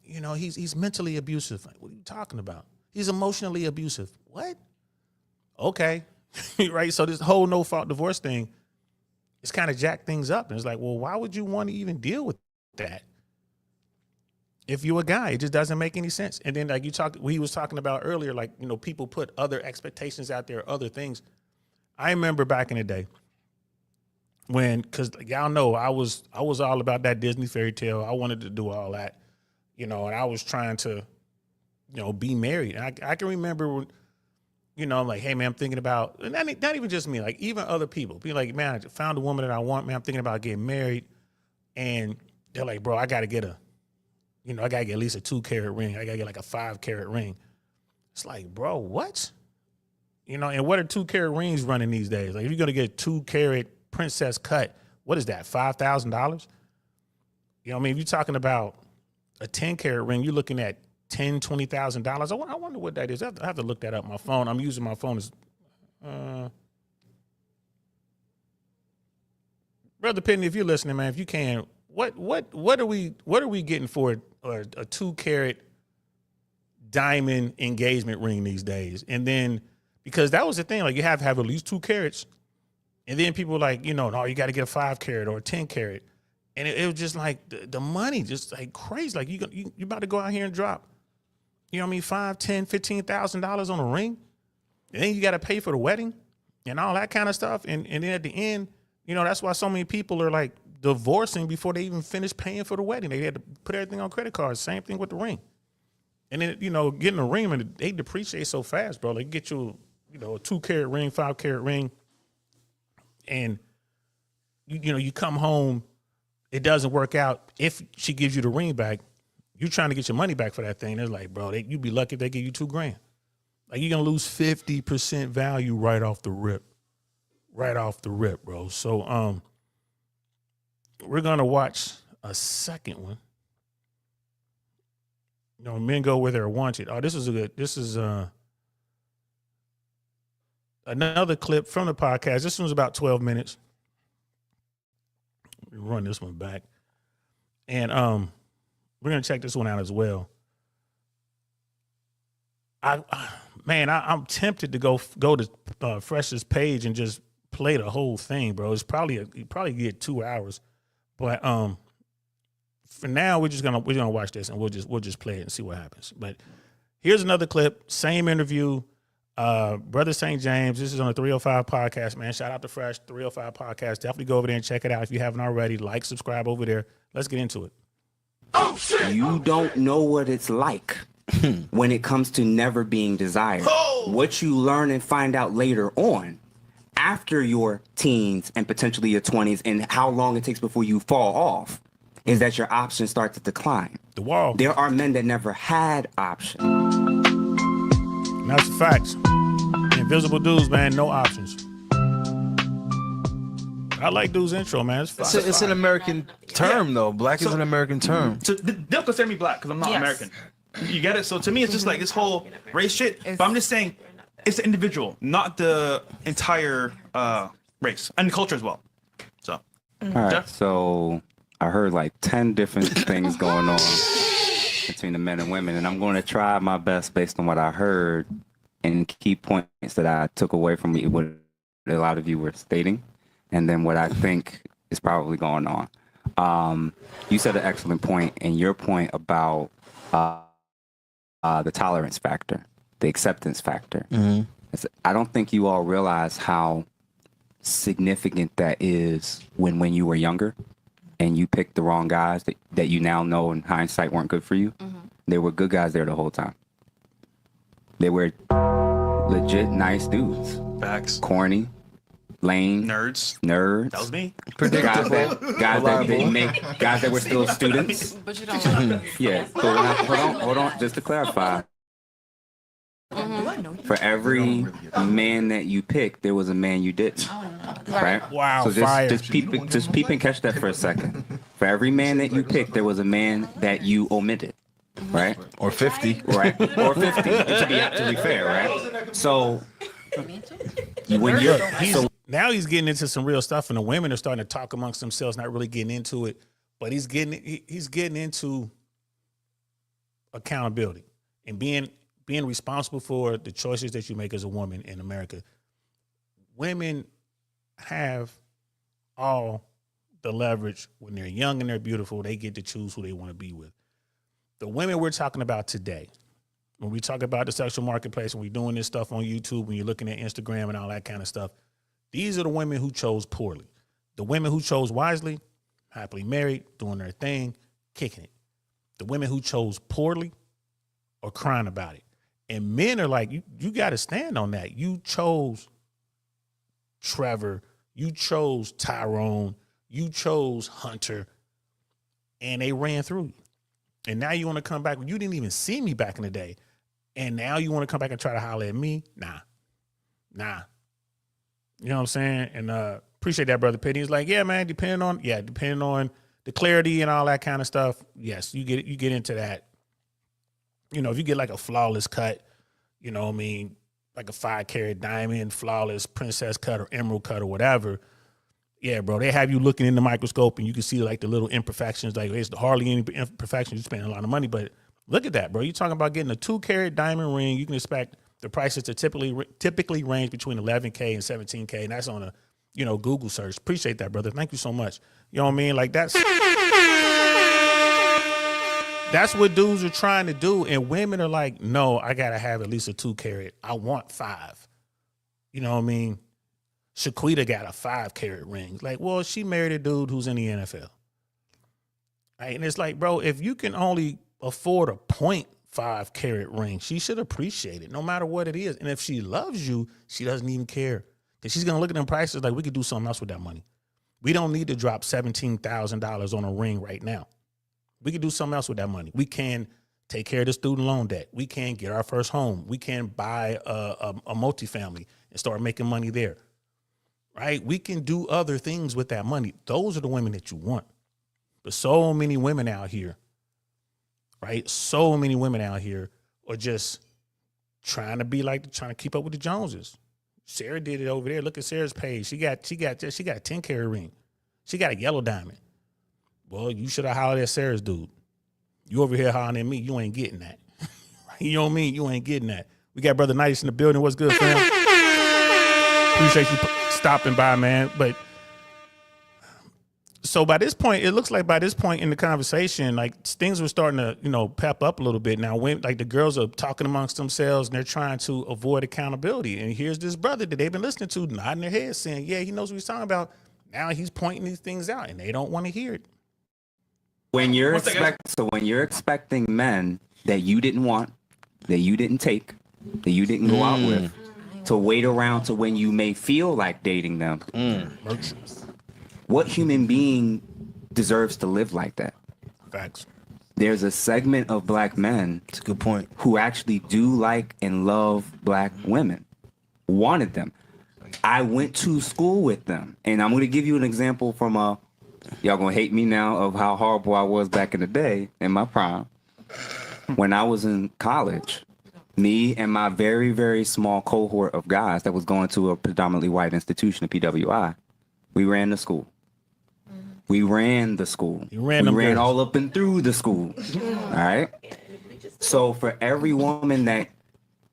you know, he's mentally abusive. Like, what are you talking about? He's emotionally abusive. What? Okay. Right. So this whole no fault divorce thing, it's kind of jacked things up. And it's like, well, why would you want to even deal with that? If you're a guy, it just doesn't make any sense. And then like he was talking about earlier, like, you know, people put other expectations out there, other things. I remember back in the day when, cause y'all know I was all about that Disney fairy tale. I wanted to do all that, you know, and I was trying to, you know, be married. And I can remember when, you know, I'm like, hey man, I'm thinking about, and not even just me, like even other people be like, man, I found a woman that I want, man, I'm thinking about getting married. And they're like, bro, I got to get at least a 2-carat ring. I got to get like a 5-carat ring. It's like, bro, what? You know, and what are 2-carat rings running these days? Like if you're going to get a 2-carat princess cut, what is that? $5,000? You know what I mean? If you're talking about a 10-carat ring, you're looking at $10,000, $20,000. I wonder what that is. I have to look that up on my phone. I'm using my phone as Brother Penny, if you're listening, man, if you can, what are we getting for a 2-carat diamond engagement ring these days? And then because that was the thing, like you have to have at least 2 carats, and then people were like, you know, no, you got to get a 5-carat or a 10-carat, and it was just like the money just like crazy. Like you about to go out here and drop, you know what I mean, $5,000, $10,000, $15,000 on a ring, and then you got to pay for the wedding and all that kind of stuff, and then at the end, you know, that's why so many people are like divorcing before they even finish paying for the wedding. They had to put everything on credit cards. Same thing with the ring. And then, you know, getting a ring, and they depreciate so fast, bro. Like get you know, a 2-carat ring, 5-carat ring, and you know, you come home, it doesn't work out. If she gives you the ring back, you're trying to get your money back for that thing. It's like, bro, you'd be lucky if they give you $2,000. Like you're gonna lose 50% value right off the rip. Right off the rip, bro. So we're gonna watch a second one. You know, men go where they're wanted. Oh, this is another clip from the podcast. This one's about 12 minutes. We run this one back. And we're gonna check this one out as well. I'm tempted to go to Fresh's page and just play the whole thing, bro. It's you probably get 2 hours, but for now we're gonna watch this and we'll just play it and see what happens. But here's another clip, same interview. Brother St. James, this is on the 305 podcast, man. Shout out to Fresh 305 podcast. Definitely go over there and check it out if you haven't already. Like, subscribe over there. Let's get into it. Oh shit! You don't know what it's like when it comes to never being desired. What you learn and find out later on, after your teens and potentially your 20s, and how long it takes before you fall off, is that your options start to decline. The wall. There are men that never had options. And that's the facts. Invisible dudes, man, no options. I like dude's intro, man. It's an American term, though. Black is an American term. So they'll consider me black because I'm not American. You get it? So to me, it's just like this whole race shit. But I'm just saying, it's the individual, not the entire race and culture as well. So, all right. So I heard like 10 different things going on between the men and women, and I'm going to try my best based on what I heard and key points that I took away from what a lot of you were stating, and then what I think is probably going on. You said an excellent point, and your point about the tolerance factor, the acceptance factor. I don't think you all realize how significant that is when you were younger and you picked the wrong guys that you now know in hindsight weren't good for you. There were good guys there the whole time. They were legit nice dudes. Facts. Corny, lame, Nerds. nerds. That was me. Guys that didn't make, guys that were still students. But you don't like this. Yeah. But hold on. Just to clarify, for every man that you picked, there was a man you didn't. Right? Wow, So fire. just peep and catch that for a second. For every man that you picked, there was a man that you omitted. Right? Or 50. Right? Or 50, to be absolutely fair, right? So when you're Now he's getting into some real stuff, and the women are starting to talk amongst themselves, not really getting into it, but he's getting into accountability and being responsible for the choices that you make as a woman in America. Women have all the leverage when they're young and they're beautiful. They get to choose who they want to be with. The women we're talking about today, when we talk about the sexual marketplace, when we're doing this stuff on YouTube, when you're looking at Instagram and all that kind of stuff, these are the women who chose poorly. The women who chose wisely, happily married, doing their thing, kicking it. The women who chose poorly are crying about it. And men are like, you got to stand on that. You chose Trevor. You chose Tyrone. You chose Hunter. And they ran through you. And now you want to come back. You didn't even see me back in the day. And now you want to come back and try to holler at me? Nah. You know what I'm saying? And appreciate that, Brother Pitty. He's like, yeah, man, depending on the clarity and all that kind of stuff, yes, you get into that. You know, if you get like a flawless cut, you know what I mean, like a 5-carat diamond, flawless princess cut or emerald cut or whatever, yeah, bro, they have you looking in the microscope and you can see like the little imperfections, like there's hardly any imperfections. You're spending a lot of money, but look at that, bro. You're talking about getting a 2-carat diamond ring. You can expect the prices to typically range between $11K and $17K, and that's on a, you know, Google search. Appreciate that, brother. Thank you so much. You know what I mean? Like that's what dudes are trying to do, and women are like, no, I gotta have at least a 2-carat. I want 5. You know what I mean? Shaquita got a 5-carat ring. Like, well, she married a dude who's in the NFL. Right? And it's like, bro, if you can only afford a 0.5-carat ring, she should appreciate it no matter what it is. And if she loves you, she doesn't even care. Because she's going to look at them prices like we could do something else with that money. We don't need to drop $17,000 on a ring right now. We could do something else with that money. We can take care of the student loan debt. We can get our first home. We can buy a multifamily and start making money there. Right? We can do other things with that money. Those are the women that you want. But so many women out here, right? So many women out here are just trying to keep up with the Joneses. Sarah did it over there. Look at Sarah's page. She got a 10-carat ring. She got a yellow diamond. Well, you should have hollered at Sarah's dude. You over here hollering at me, you ain't getting that. You know what I mean? You ain't getting that. We got Brother Nice in the building. What's good, fam? Appreciate you stopping by, man. But so by this point, it looks like by this point in the conversation, like things were starting to, you know, pep up a little bit. Now, when like the girls are talking amongst themselves and they're trying to avoid accountability. And here's this brother that they've been listening to nodding their head saying, yeah, he knows what he's talking about. Now he's pointing these things out and they don't want to hear it. When you're expecting men that you didn't want, that you didn't take, that you didn't go out with, to wait around to when you may feel like dating them. What human being deserves to live like that? Facts. There's a segment of black men, That's a good point, who actually do like and love black women, wanted them. I went to school with them. And I'm going to give you an example from y'all going to hate me now, of how horrible I was back in the day in my prime. When I was in college, me and my very, very small cohort of guys that was going to a predominantly white institution, a PWI, we ran the school. We ran the school. We ran all up and through the school. All right? So for every woman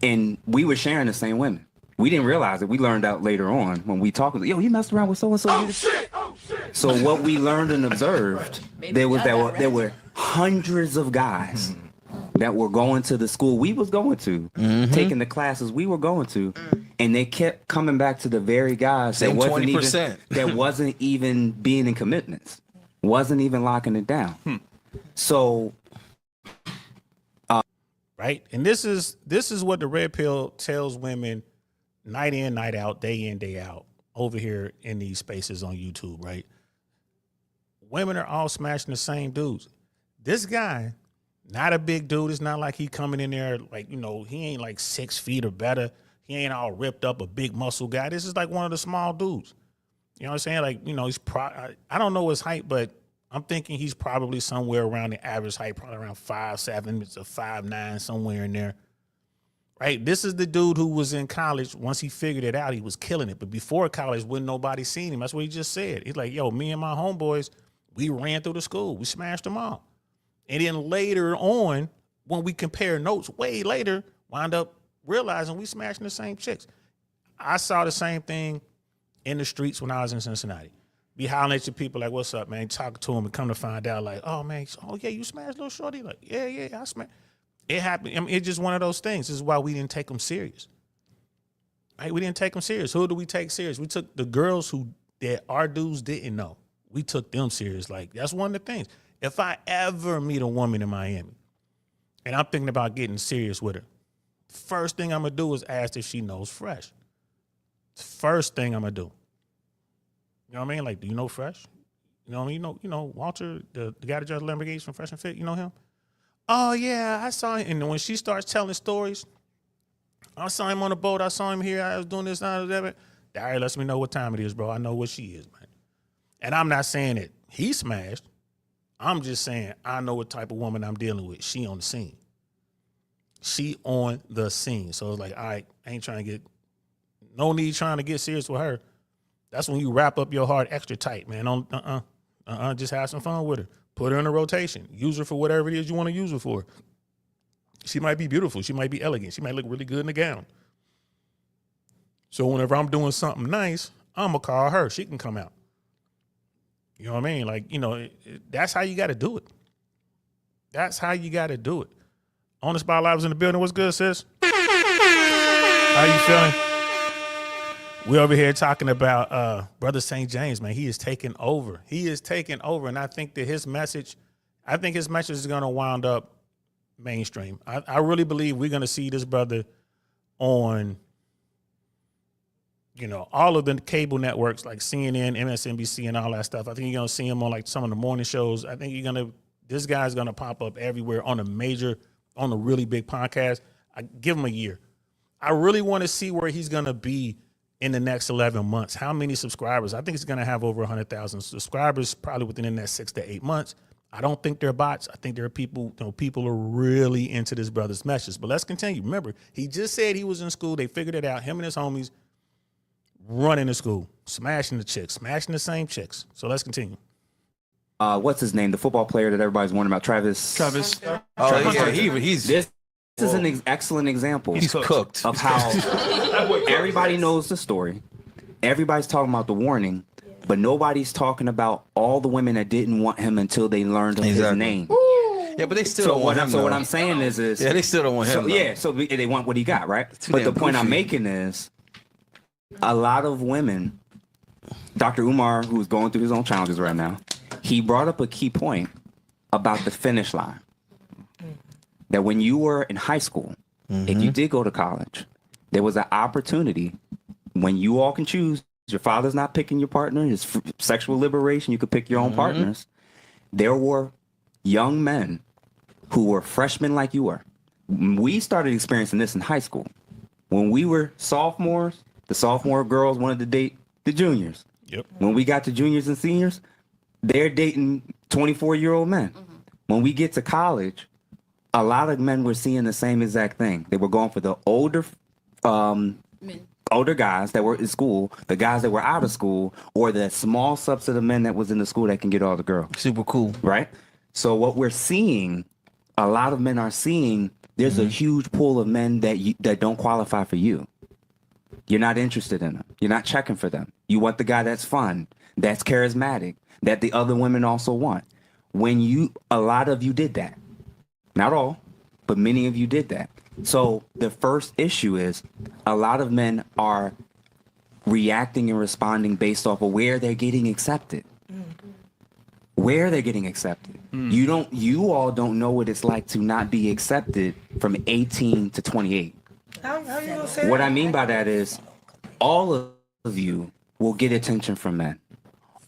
and we were sharing the same women. We didn't realize it. We learned out later on when we talked. Yo, you messed around with so-and-so. Oh, shit. So what we learned and observed, there were hundreds of guys that were going to the school we was going to, taking the classes we were going to, and they kept coming back to the very guys Same that wasn't 20%. even that wasn't even being in commitments, wasn't even locking it down. So, right, and this is what the red pill tells women night in, night out, day in, day out, over here in these spaces on YouTube, right? Women are all smashing the same dudes. This guy, not a big dude. It's not like he coming in there like, he ain't like 6 feet or better. He ain't all ripped up, a big muscle guy. This is like one of the small dudes. You know what I'm saying? Like, he's I don't know his height, but I'm thinking he's probably somewhere around the average height, probably around 5'7" to 5'9", somewhere in there. Right? This is the dude who was in college. Once he figured it out, he was killing it. But before college, when nobody seen him, that's what he just said. He's like, yo, me and my homeboys, we ran through the school. We smashed them all. And then later on, when we compare notes, way later, wind up realizing we smashing the same chicks. I saw the same thing in the streets when I was in Cincinnati. Be hollering at your people like, what's up, man? Talk to them and come to find out like, oh, man, yeah, you smashed little shorty? Like, yeah, I smashed. It happened. I mean, it's just one of those things. This is why we didn't take them serious. Right? We didn't take them serious. Who do we take serious? We took the girls that our dudes didn't know. We took them serious. Like, that's one of the things. If I ever meet a woman in Miami and I'm thinking about getting serious with her, first thing I'm going to do is ask if she knows Fresh. First thing I'm going to do. You know what I mean? Like, do you know Fresh? You know what I mean? You know Walter, the guy that drives Lamborghinis from Fresh and Fit, you know him? Oh, yeah, I saw him. And when she starts telling stories, I saw him on the boat. I saw him here. I was doing this. That already lets me know what time it is, bro. I know what she is, man. And I'm not saying that he smashed. I'm just saying I know what type of woman I'm dealing with. She on the scene. She on the scene. So it's like, all right, I ain't trying to get, no need trying to get serious with her. That's when you wrap up your heart extra tight, man. Just have some fun with her. Put her in a rotation. Use her for whatever it is you want to use her for. She might be beautiful. She might be elegant. She might look really good in a gown. So whenever I'm doing something nice, I'm going to call her. She can come out. You know what I mean? Like, that's how you got to do it. That's how you got to do it. On the spot, lives in the building. What's good, sis? How you feeling? We over here talking about Brother St. James, man. He is taking over. He is taking over. And I think that his message is going to wind up mainstream. I really believe we're going to see this brother on, all of the cable networks like CNN, MSNBC, and all that stuff. I think you're going to see him on like some of the morning shows. I think this guy's going to pop up everywhere on a really big podcast. I give him a year. I really want to see where he's going to be in the next 11 months. How many subscribers? I think he's going to have over 100,000 subscribers probably within the next 6 to 8 months. I don't think they're bots. I think there are people, people are really into this brother's message. But let's continue. Remember, he just said he was in school. They figured it out. Him and his homies running the school, smashing the chicks, smashing the same chicks. So let's continue. What's his name? The football player that everybody's wondering about, Travis. Oh, yeah, he's This is an excellent example. He's cooked. Of how everybody knows the story. Everybody's talking about the warning, but nobody's talking about all the women that didn't want him until they learned of his name. Yeah, but they still don't want him. So what I'm saying is yeah, they still don't want him. So they want what he got, right? But the point I'm making is, a lot of women, Dr. Umar, who's going through his own challenges right now, he brought up a key point about the finish line. That when you were in high school, if you did go to college, there was an opportunity when you all can choose. Your father's not picking your partner. It's sexual liberation. You could pick your own partners. There were young men who were freshmen like you were. We started experiencing this in high school. When we were sophomores, the sophomore girls wanted to date the juniors. Yep. When we got to juniors and seniors, they're dating 24-year-old men. When we get to college, a lot of men were seeing the same exact thing. They were going for the older guys that were in school, the guys that were out of school, or the small subset of men that was in the school that can get all the girls. Super cool. Right? So what we're seeing, a lot of men are seeing, there's a huge pool of men that don't qualify for you. You're not interested in them. You're not checking for them. You want the guy that's fun, that's charismatic, that the other women also want. A lot of you did that. Not all, but many of you did that. So the first issue is a lot of men are reacting and responding based off of where they're getting accepted. Where they're getting accepted. You all don't know what it's like to not be accepted from 18 to 28. How you gonna say What that? I mean by that is all of you will get attention from men.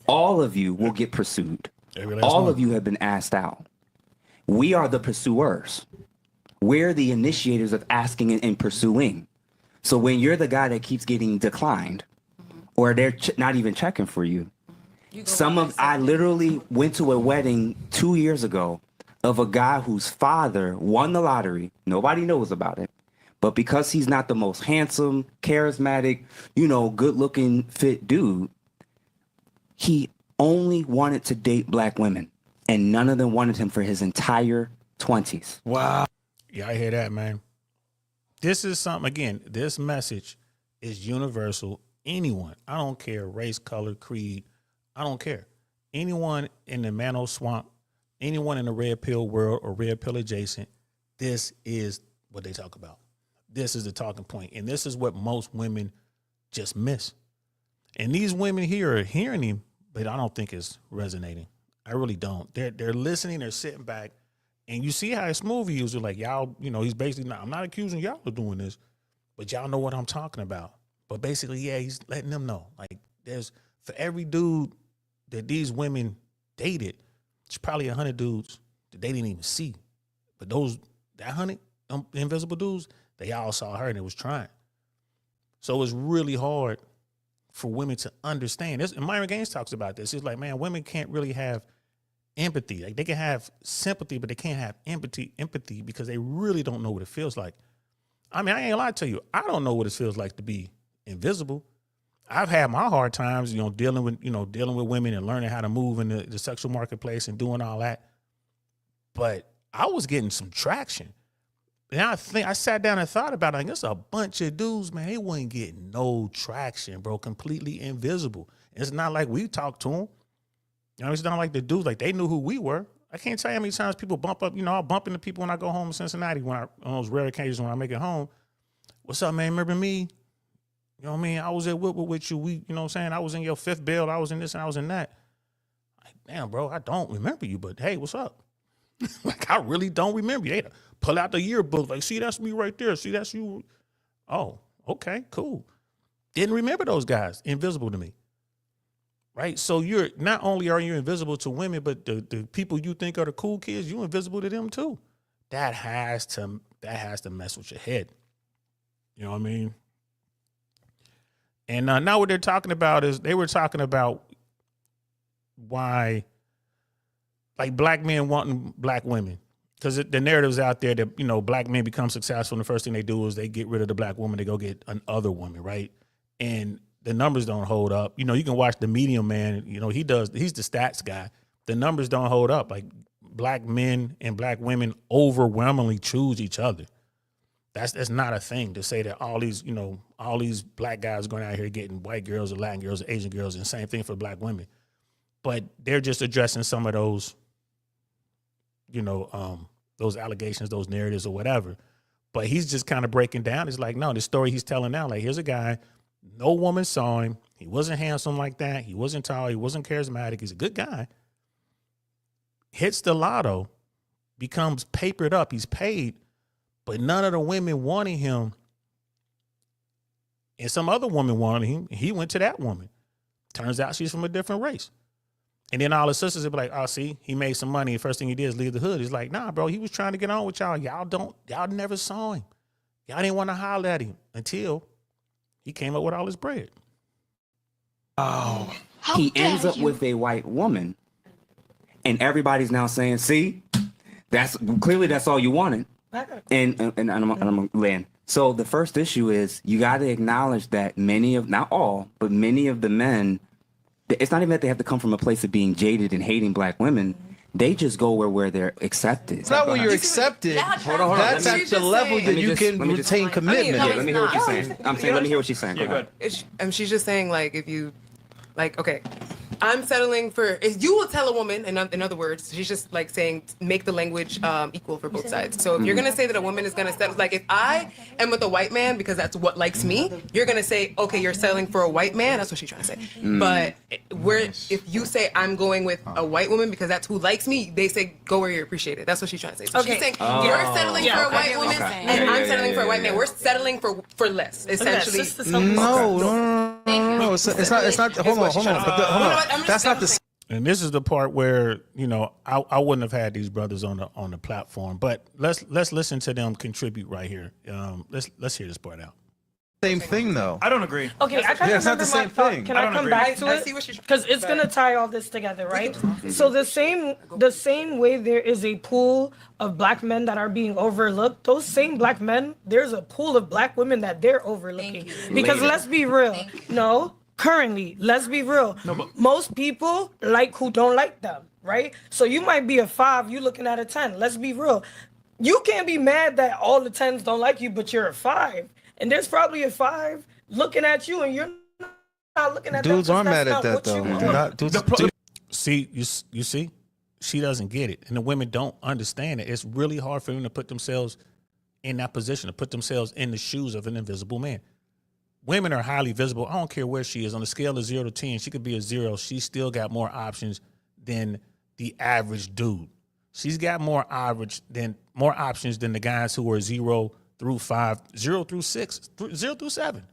All of you will get pursued. All of you have been asked out. We are the pursuers. We're the initiators of asking and pursuing. So when you're the guy that keeps getting declined, or they're not even checking for you, I literally went to a wedding 2 years ago of a guy whose father won the lottery. Nobody knows about it. But because he's not the most handsome, charismatic, good looking, fit dude, he only wanted to date black women. And none of them wanted him for his entire 20s. Wow. Yeah, I hear that, man. This is something, again, this message is universal. Anyone, I don't care, race, color, creed, I don't care. Anyone in the Mano Swamp, anyone in the red pill world or red pill adjacent, this is what they talk about. This is the talking point. And this is what most women just miss. And these women here are hearing him, but I don't think it's resonating. I really don't. They're listening, they're sitting back, and you see how smooth he is. They're like, y'all, he's basically I'm not accusing y'all of doing this, but y'all know what I'm talking about. But basically, yeah, he's letting them know. Like, there's, for every dude that these women dated, there's probably 100 dudes that they didn't even see. But that 100 invisible dudes, they all saw her and it was trying. So it's really hard for women to understand this. And Myron Gaines talks about this. He's like, man, women can't really have empathy. Like, they can have sympathy, but they can't have empathy because they really don't know what it feels like. I mean, I ain't gonna lie to you. I don't know what it feels like to be invisible. I've had my hard times, dealing with women and learning how to move in the sexual marketplace and doing all that. But I was getting some traction. And I sat down and thought about it. Like, there's a bunch of dudes, man, they wasn't getting no traction, bro, completely invisible. It's not like we talked to them. It's not like the dudes, like they knew who we were. I can't tell you how many times people bump up, I'll bump into people when I go home in Cincinnati, on those rare occasions when I make it home. What's up, man? Remember me? You know what I mean? I was at Whitwood with you. You know what I'm saying? I was in your fifth build. I was in this and I was in that. Like, damn, bro, I don't remember you, but hey, what's up? Like, I really don't remember you. They pull out the yearbook. Like, see, that's me right there. See, that's you. Oh, okay, cool. Didn't remember those guys. Invisible to me. Right? So you're not only are you invisible to women, but the people you think are the cool kids, you invisible to them too. That has to mess with your head. You know what I mean? And now what they're talking about is they were talking about why, like, black men wanting black women. Because the narrative's out there that, black men become successful and the first thing they do is they get rid of the black woman, they go get another woman, right? And the numbers don't hold up. You can watch The Medium Man, he's the stats guy. The numbers don't hold up. Like, black men and black women overwhelmingly choose each other. That's not a thing to say that all these black guys going out here getting white girls or Latin girls or Asian girls, and same thing for black women. But they're just addressing some of those, those allegations, those narratives or whatever. But he's just kind of breaking down. It's like, no, the story he's telling now, like, here's a guy, no woman saw him. He wasn't handsome like that. He wasn't tall. He wasn't charismatic. He's a good guy. Hits the lotto, becomes papered up. He's paid. But none of the women wanted him. And some other woman wanted him. He went to that woman. Turns out she's from a different race. And then all his sisters would be like, oh, see, he made some money. The first thing he did is leave the hood. He's like, nah, bro, he was trying to get on with y'all. Y'all never saw him. Y'all didn't want to holler at him until he came up with all his bread. Oh. He ends up with a white woman. And everybody's now saying, see, that's all you wanted. And I'm gonna land. So the first issue is you got to acknowledge that not all, but many of the men, it's not even that they have to come from a place of being jaded and hating black women. They just go where they're accepted. It's not where you're accepted. Hold on. That's at the level that you can retain commitment. Let me hear what you're saying. Let me hear what she's saying. Yeah, go ahead. She's just saying, like, if you, like, okay, I'm settling for. If you will tell a woman, in other words, she's just like saying make the language equal for both sides. So if you're gonna say that a woman is gonna settle, like if I am with a white man because that's what likes me, you're gonna say, okay, you're settling for a white man. That's what she's trying to say. But if you say I'm going with a white woman because that's who likes me, they say go where you're appreciated. That's what she's trying to say. So she's saying you're settling for a white woman and I'm settling for a white man. We're settling for less, essentially. No. It's not. Hold on. That's not the. And this is the part where, you know, I wouldn't have had these brothers on the platform, but let's listen to them contribute right here. Let's hear this part out. Same thing though. I don't agree. Okay, I kind of it's not remember the my same thought. thing. Can I I don't come agree. back to I it? see what she's- Because it's gonna tie all this together, right? So the same way there is a pool of black men that are being overlooked, those same black men, there's a pool of black women that they're overlooking. Because let's be real. No, currently, let's be real. Most people like who don't like them, right? So you might be a 5, you looking at a 10. Let's be real. You can't be mad that all the 10s don't like you, but you're a 5. And there's probably a 5 looking at you, and you're not looking at Dudes them. aren't mad at that That's though. not what you want. Dudes. See, you see, she doesn't get it, and the women don't understand it. It's really hard for them to put themselves in that position, to put themselves in the shoes of an invisible man. Women are highly visible. I don't care where she is on the scale of 0 to 10. She could be a 0. She still got more options than the average dude. She's got more options than the guys who are 0 through 5, 0 through 6, 0 through 7.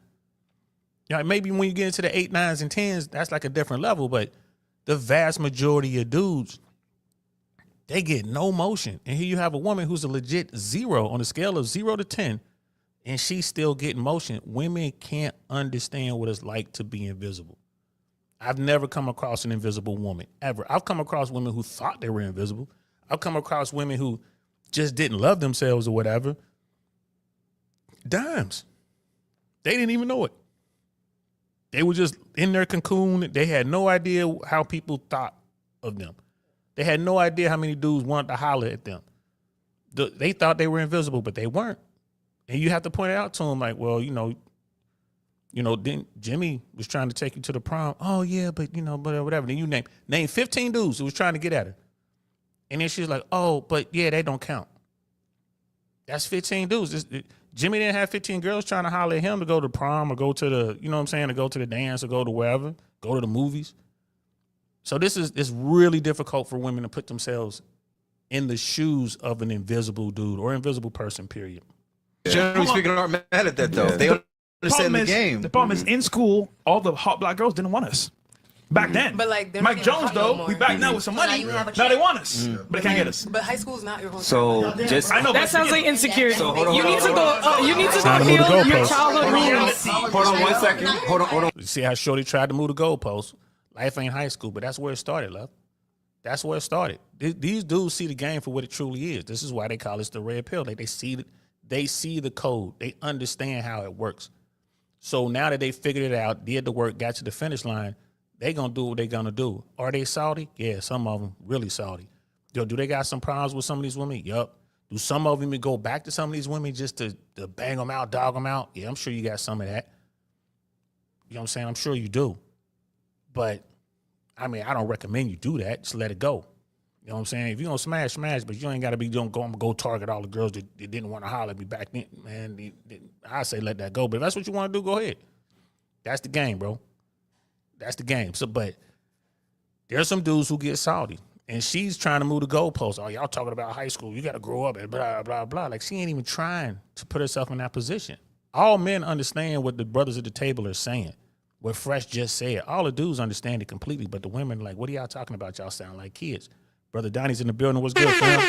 Yeah, maybe when you get into the 8, 9s, and 10s, that's like a different level. But the vast majority of dudes, they get no motion. And here you have a woman who's a legit 0 on a scale of 0 to 10, and she's still getting motion. Women can't understand what it's like to be invisible. I've never come across an invisible woman, ever. I've come across women who thought they were invisible. I've come across women who just didn't love themselves or whatever. Dimes. They didn't even know it. They were just in their cocoon. They had no idea how people thought of them. They had no idea how many dudes wanted to holler at them. They thought they were invisible, but they weren't. And you have to point it out to them like, well, then Jimmy was trying to take you to the prom. Oh, yeah, but, but whatever. Then you name 15 dudes who was trying to get at her. And then she's like, oh, but, yeah, they don't count. That's 15 dudes. Jimmy didn't have 15 girls trying to holler at him to go to prom or go to the, to go to the dance or go to wherever, go to the movies. So it's really difficult for women to put themselves in the shoes of an invisible dude or invisible person, period. Generally speaking, aren't mad at that though. They understand the game. The problem is in school, all the hot black girls didn't want us. Back then. But like they're Mike not even Jones hot no though, more. we back now with some money. you have a Now they chance. want us, but they can't get us. But high school is not your home. So just I know. That sounds like insecurity. So hold on, You hold need on, to go. You need to Time go to move the heal your goalposts. childhood wounds. hold on 1 second. Hold on. You see how Shorty tried to move the goalposts. Life ain't high school, but that's where it started, love. That's where it started. These dudes see the game for what it truly is. This is why they call this the red pill. They see the code. They understand how it works. So now that they figured it out, did the work, got to the finish line, they gonna do what they gonna do. Are they salty? Yeah, some of them really salty. Do they got some problems with some of these women? Yup. Do some of them go back to some of these women just to bang them out, dog them out? Yeah, I'm sure you got some of that. You know what I'm saying? I'm sure you do. But, I don't recommend you do that. Just let it go. You know what I'm saying? If you're going to smash, but you ain't got to be go target all the girls that didn't want to holler at me back then, man. I say let that go. But if that's what you want to do, go ahead. That's the game, bro. That's the game. So, but there's some dudes who get salty. And she's trying to move the goalposts. Oh, y'all talking about high school. You got to grow up and blah, blah, blah. Like, she ain't even trying to put herself in that position. All men understand what the brothers at the table are saying. What Fresh just said. All the dudes understand it completely, but the women like, what are y'all talking about? Y'all sound like kids. Brother Donnie's in the building. What's good, fam?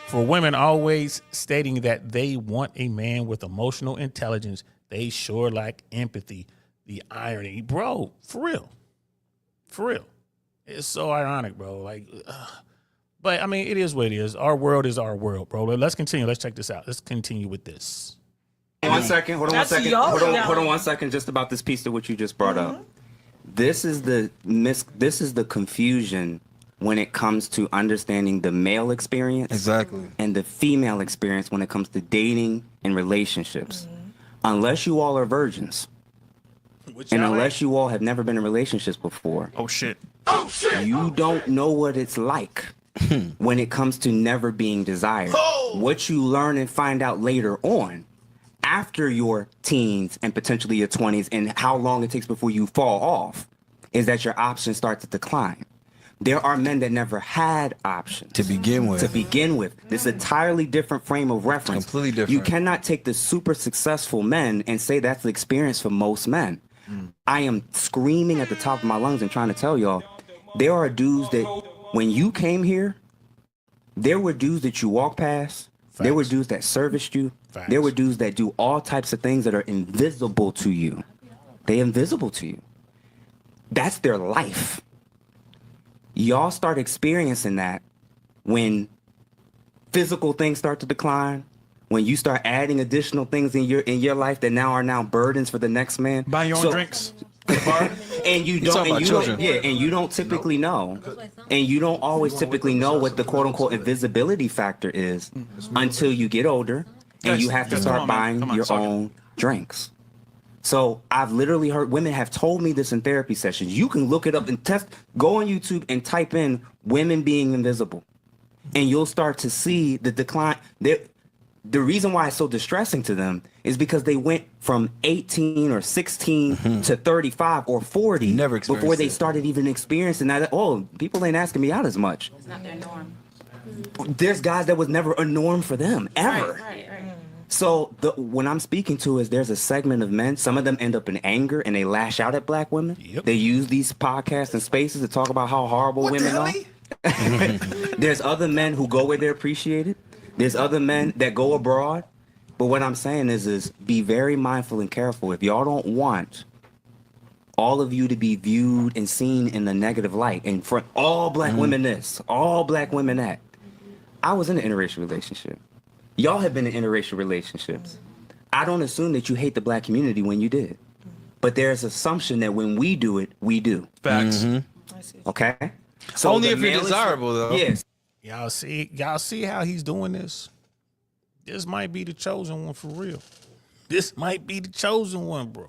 For women always stating that they want a man with emotional intelligence, they sure like empathy, the irony. Bro, for real. For real. It's so ironic, bro. Like, but, it is what it is. Our world is our world, bro. Let's continue. Let's check this out. Let's continue with this. 1 second. Hold on 1 That's second. y'all Hold on reality. 1 second. Just about this piece of what you just brought up. This is the confusion when it comes to understanding the male experience Exactly. and the female experience when it comes to dating and relationships. Unless you all are virgins, Which And y'all unless ain't. you all have never been in relationships before, Oh shit. you don't know what it's like when it comes to never being desired. What you learn and find out later on, after your teens and potentially your 20s, and how long it takes before you fall off, is that your options start to decline. There are men that never had options To begin with. This entirely different frame of reference. Completely different. You cannot take the super successful men and say that's the experience for most men. I am screaming at the top of my lungs and trying to tell y'all, there are dudes that when you came here, there were dudes that you walk past. There were Facts. dudes that serviced you. Facts. There were dudes that do all types of things that are invisible to you. They're invisible to you. That's their life. Y'all start experiencing that when physical things start to decline, when you start adding additional things in your life that are now burdens for the next man. Buy your own drinks. And you don't, talking and about you children. don't, yeah, and you don't typically know, and you don't always typically know what the quote unquote invisibility factor is until you get older and you have to Guys, start come on, man. buying Come on, your suck it. own drinks. So I've literally heard women have told me this in therapy sessions. You can look it up and go on YouTube and type in women being invisible, and you'll start to see the decline. The reason why it's so distressing to them is because they went from 18 or 16 to 35 or 40 Never before experienced they it. started even experiencing that. Oh, people ain't asking me out as much. It's not their norm. There's guys that was never a norm for them ever. Right. So when I'm speaking to is there's a segment of men, some of them end up in anger and they lash out at black women. Yep. They use these podcasts and spaces to talk about how horrible women are. There's other men who go where they're appreciated. There's other men that go abroad. But what I'm saying is be very mindful and careful. If y'all don't want all of you to be viewed and seen in the negative light, and for all black women this, all black women that. I was in an interracial relationship. Y'all have been in interracial relationships. I don't assume that you hate the black community when you did. But there's assumption that when we do it, we do. Facts. Okay? So Only the if you're male is- desirable, though. Yes. Y'all see how he's doing this? This might be the chosen one for real. This might be the chosen one, bro.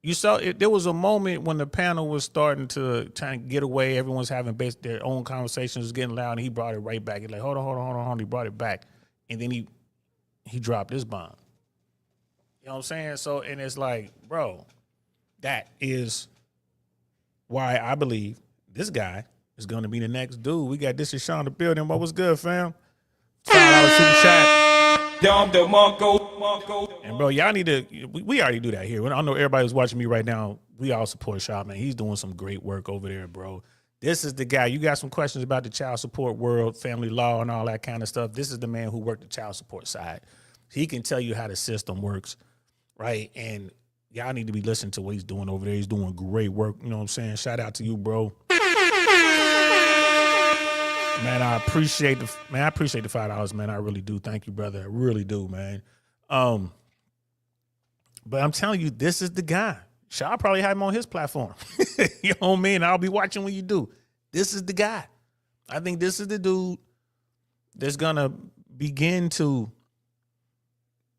You saw it. There was a moment when the panel was starting to try and get away. Everyone's having their own conversations, was getting loud, and he brought it right back. He's like, hold on. He brought it back. And then he dropped this bomb. You know what I'm saying? So, and it's like, bro, that is why I believe this guy is going to be the next dude. We got This Is Sean the building. What was good, fam? $5 super chat. And bro, y'all need to. We already do that here. I know everybody who's watching me right now. We all support Shaw, man. He's doing some great work over there, bro. This is the guy. You got some questions about the child support world, family law, and all that kind of stuff. This is the man who worked the child support side. He can tell you how the system works, right? And y'all need to be listening to what he's doing over there. He's doing great work. You know what I'm saying? Shout out to you, bro. Man, I appreciate the $5, man. I really do. Thank you, brother. I really do, man. But I'm telling you, this is the guy. Shaw probably have him on his platform. You know what I mean? I'll be watching when you do. This is the guy. I think this is the dude that's gonna begin to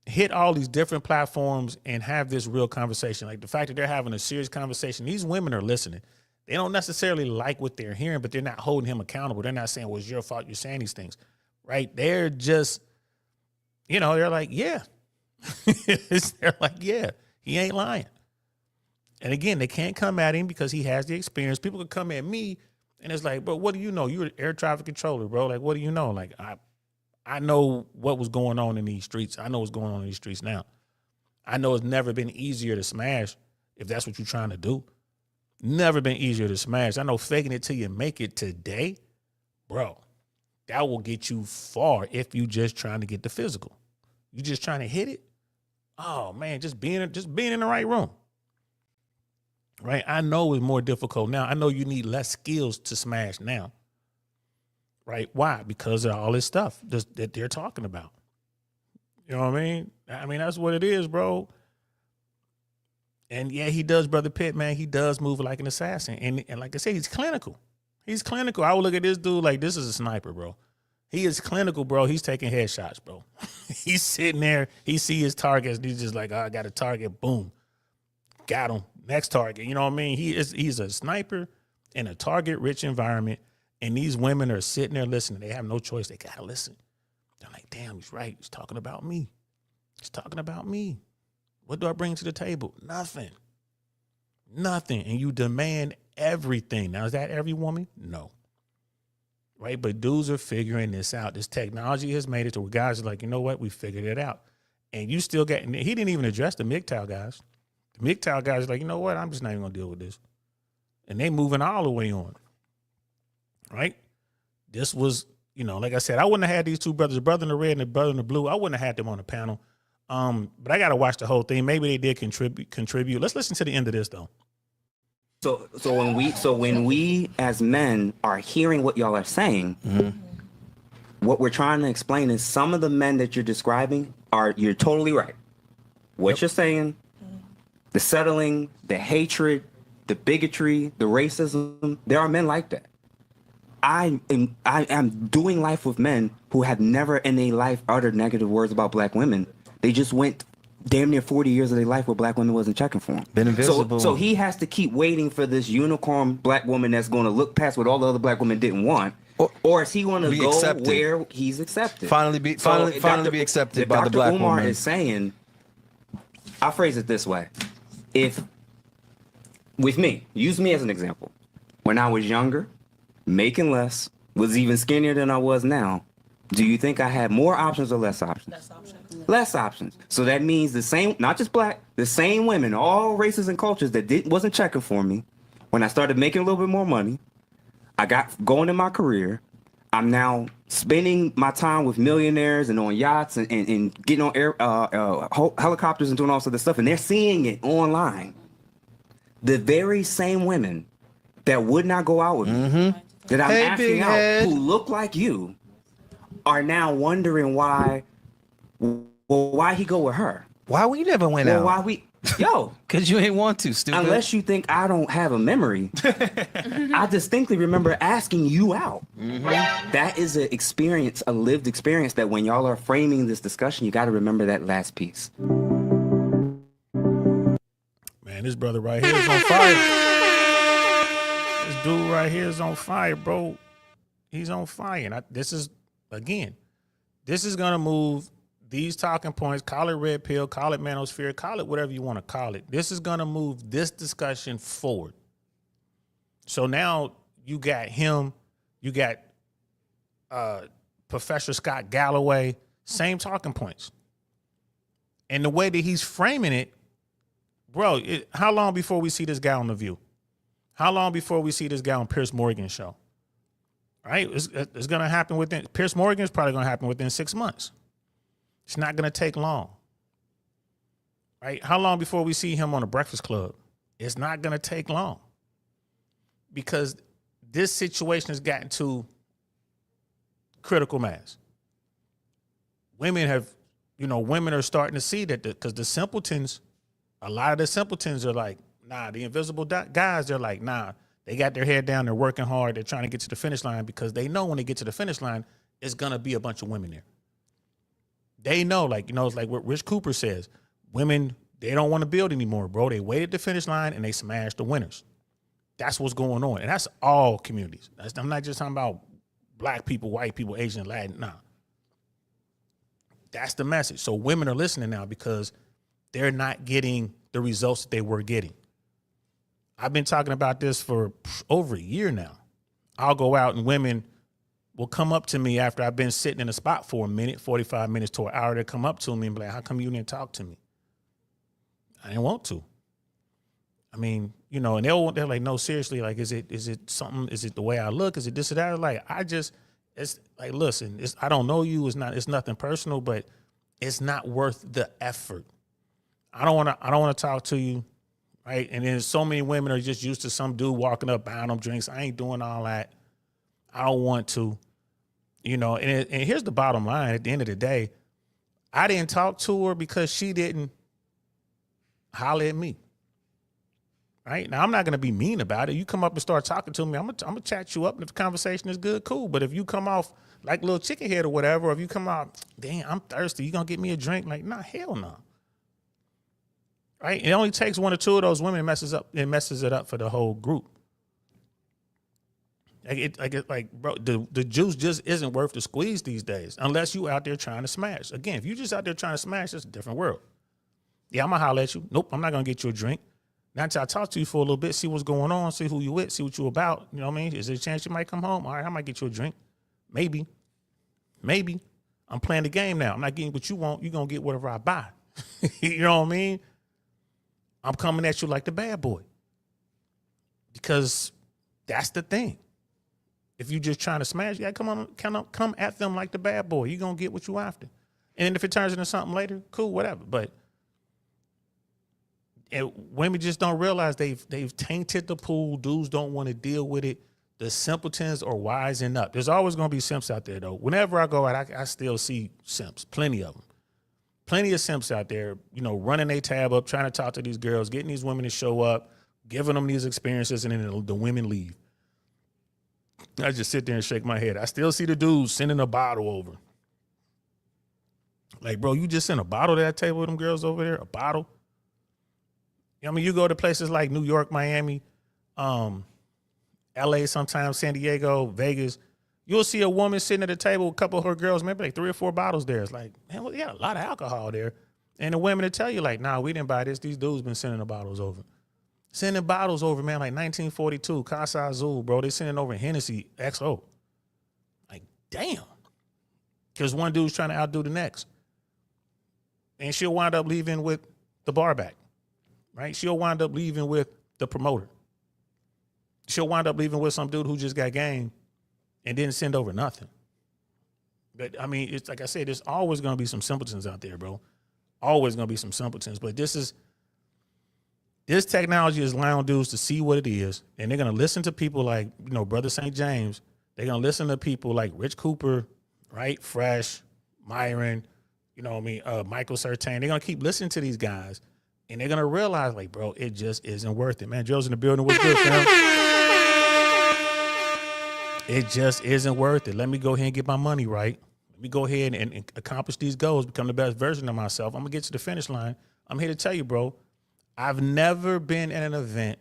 hit all these different platforms and have this real conversation. Like the fact that they're having a serious conversation. These women are listening. They don't necessarily like what they're hearing, but they're not holding him accountable. They're not saying, well, it's your fault you're saying these things, right? They're just, they're like, yeah. They're like, yeah, he ain't lying. And again, they can't come at him because he has the experience. People could come at me and it's like, bro, what do you know? You're an air traffic controller, bro. Like, what do you know? Like, I know what was going on in these streets. I know what's going on in these streets now. I know it's never been easier to smash if that's what you're trying to do. Never been easier to smash. I know faking it till you make it today, bro, that will get you far if you just trying to get the physical. You just trying to hit it. Oh man, just being in the right room. Right? I know it's more difficult now. I know you need less skills to smash now. Right? Why? Because of all this stuff that they're talking about. You know what I mean? I mean, that's what it is, bro. And yeah, he does, Brother Pitt, man. He does move like an assassin. And like I said, he's clinical. He's clinical. I would look at this dude like this is a sniper, bro. He is clinical, bro. He's taking headshots, bro. He's sitting there. He see his targets. And he's just like, oh, I got a target. Boom. got him. Next target. You know what I mean? He's a sniper in a target-rich environment, and these women are sitting there listening. They have no choice. They got to listen. They're like, damn, he's right. He's talking about me. He's talking about me. What do I bring to the table? Nothing. Nothing. And you demand everything. Now, is that every woman? No. Right? But dudes are figuring this out. This technology has made it to where guys are like, you know what? We figured it out. And you still get, and he didn't even address the MGTOW guys. The MGTOW guys are like, you know what? I'm just not even going to deal with this. And they moving all the way on. Right? This was, you know, like I said, I wouldn't have had these two brothers, the brother in the red and the brother in the blue. I wouldn't have had them on the panel. But I got to watch the whole thing. Maybe they did contribute. Let's listen to the end of this, though. So when we as men are hearing what y'all are saying, what we're trying to explain is some of the men that you're describing you're totally right. What you're saying, the settling, the hatred, the bigotry, the racism, there are men like that. I am doing life with men who have never in their life uttered negative words about black women. They just went damn near 40 years of their life where black women wasn't checking for them. Been invisible. So he has to keep waiting for this unicorn black woman that's going to look past what all the other black women didn't want. Or is he going to go accepted. where he's accepted? Finally be accepted by the black Dr. Umar woman. is saying, I'll phrase it this way. If, with me, use me as an example. When I was younger, making less, was even skinnier than I was now, do you think I had more options or less options? Less options. Less options. So that means the same, not just black, the same women, all races and cultures that wasn't checking for me. When I started making a little bit more money, I got going in my career. I'm now spending my time with millionaires and on yachts and getting on helicopters and doing all sorts of stuff. And they're seeing it online. The very same women that would not go out with me, that I'm asking out, who look like you, are now wondering why he go with her? Why we never went out? Why we, yo. Because you ain't want to, stupid. Unless you think I don't have a memory, I distinctly remember asking you out. That is an experience, a lived experience that when y'all are framing this discussion, you got to remember that last piece. Man, this brother right here is on fire. This dude right here is on fire, bro. He's on fire. And this is going to move these talking points, call it red pill, call it manosphere, call it whatever you want to call it. This is going to move this discussion forward. So now you got him, you got Professor Scott Galloway, same talking points. And the way that he's framing it, bro, how long before we see this guy on The View? How long before we see this guy on Piers Morgan's show? Right? It's going to happen within, Piers Morgan is probably going to happen within 6 months. It's not going to take long. Right? How long before we see him on The Breakfast Club? It's not going to take long. Because this situation has gotten to critical mass. Women are starting to see that because the simpletons, a lot of the simpletons are like, nah, the invisible guys, they're like, nah, they got their head down, they're working hard, they're trying to get to the finish line because they know when they get to the finish line, it's going to be a bunch of women there. They know, it's like what Rich Cooper says, women, they don't want to build anymore, bro. They wait at the finish line and they smash the winners. That's what's going on. And that's all communities. I'm not just talking about black people, white people, Asian, Latin, nah. That's the message. So women are listening now because they're not getting the results that they were getting. I've been talking about this for over a year now. I'll go out and women will come up to me after I've been sitting in a spot for a minute, 45 minutes to an hour. They'll come up to me and be like, how come you didn't talk to me? I didn't want to. I mean, and they're like, no, seriously, like, is it something? Is it the way I look? Is it this or that? Like, it's like, listen, I don't know you. It's nothing personal, but it's not worth the effort. I don't want to talk to you. Right. And then so many women are just used to some dude walking up, buying them drinks. I ain't doing all that. I don't want to, and here's the bottom line. At the end of the day, I didn't talk to her because she didn't holler at me. Right now, I'm not going to be mean about it. You come up and start talking to me, I'm gonna chat you up. And if the conversation is good, cool. But if you come off like a little chicken head or whatever, or if you come out, damn, I'm thirsty, you going to get me a drink? Like, nah, hell no. right? It only takes one or two of those women and messes it up for the whole group. Bro, the juice just isn't worth the squeeze these days unless you out there trying to smash. Again, if you just out there trying to smash, it's a different world. Yeah, I'm gonna holler at you. Nope, I'm not gonna get you a drink. Now until I talk to you for a little bit, see what's going on, see who you with, see what you about. You know what I mean? Is there a chance you might come home? All right, I might get you a drink. Maybe. I'm playing the game now. I'm not getting what you want. You're gonna get whatever I buy. You know what I mean? I'm coming at you like the bad boy. Because that's the thing. If you just trying to smash, yeah, come at them like the bad boy. You're gonna get what you after. And if it turns into something later, cool, whatever. But women just don't realize they've tainted the pool. Dudes don't want to deal with it. The simpletons are wising up. There's always gonna be simps out there though. Whenever I go out, I still see simps, plenty of them. Plenty of simps out there, you know, running their tab up, trying to talk to these girls, getting these women to show up, giving them these experiences, and then the women leave. I just sit there and shake my head. I still see the dudes sending a bottle over. Like, bro, you just sent a bottle to that table with them girls over there? A bottle? I mean, you go to places like New York, Miami, LA sometimes, San Diego, Vegas. You'll see a woman sitting at a table with a couple of her girls, maybe like 3 or 4 bottles there. It's like, man, well, yeah, a lot of alcohol there. And the women will tell you, like, nah, we didn't buy this. These dudes been sending the bottles over. Sending bottles over, man, like 1942, Casa Azul, bro. They sending over Hennessy XO. Like, damn. Because one dude's trying to outdo the next. And she'll wind up leaving with the bar back, right? She'll wind up leaving with the promoter. She'll wind up leaving with some dude who just got game and didn't send over nothing. But, I mean, it's like I said, there's always going to be some simpletons out there, bro. Always going to be some simpletons. But this technology is allowing dudes to see what it is, and they're going to listen to people like, you know, Brother St. James. They're going to listen to people like Rich Cooper, right? Fresh, Myron, you know what I mean? Michael Sertain. They're going to keep listening to these guys, and they're going to realize, like, bro, it just isn't worth it. Man, Joe's in the building. What's good, fam? It just isn't worth it. Let me go ahead and get my money right. Let me go ahead and accomplish these goals, become the best version of myself. I'm going to get to the finish line. I'm here to tell you, bro, I've never been at an event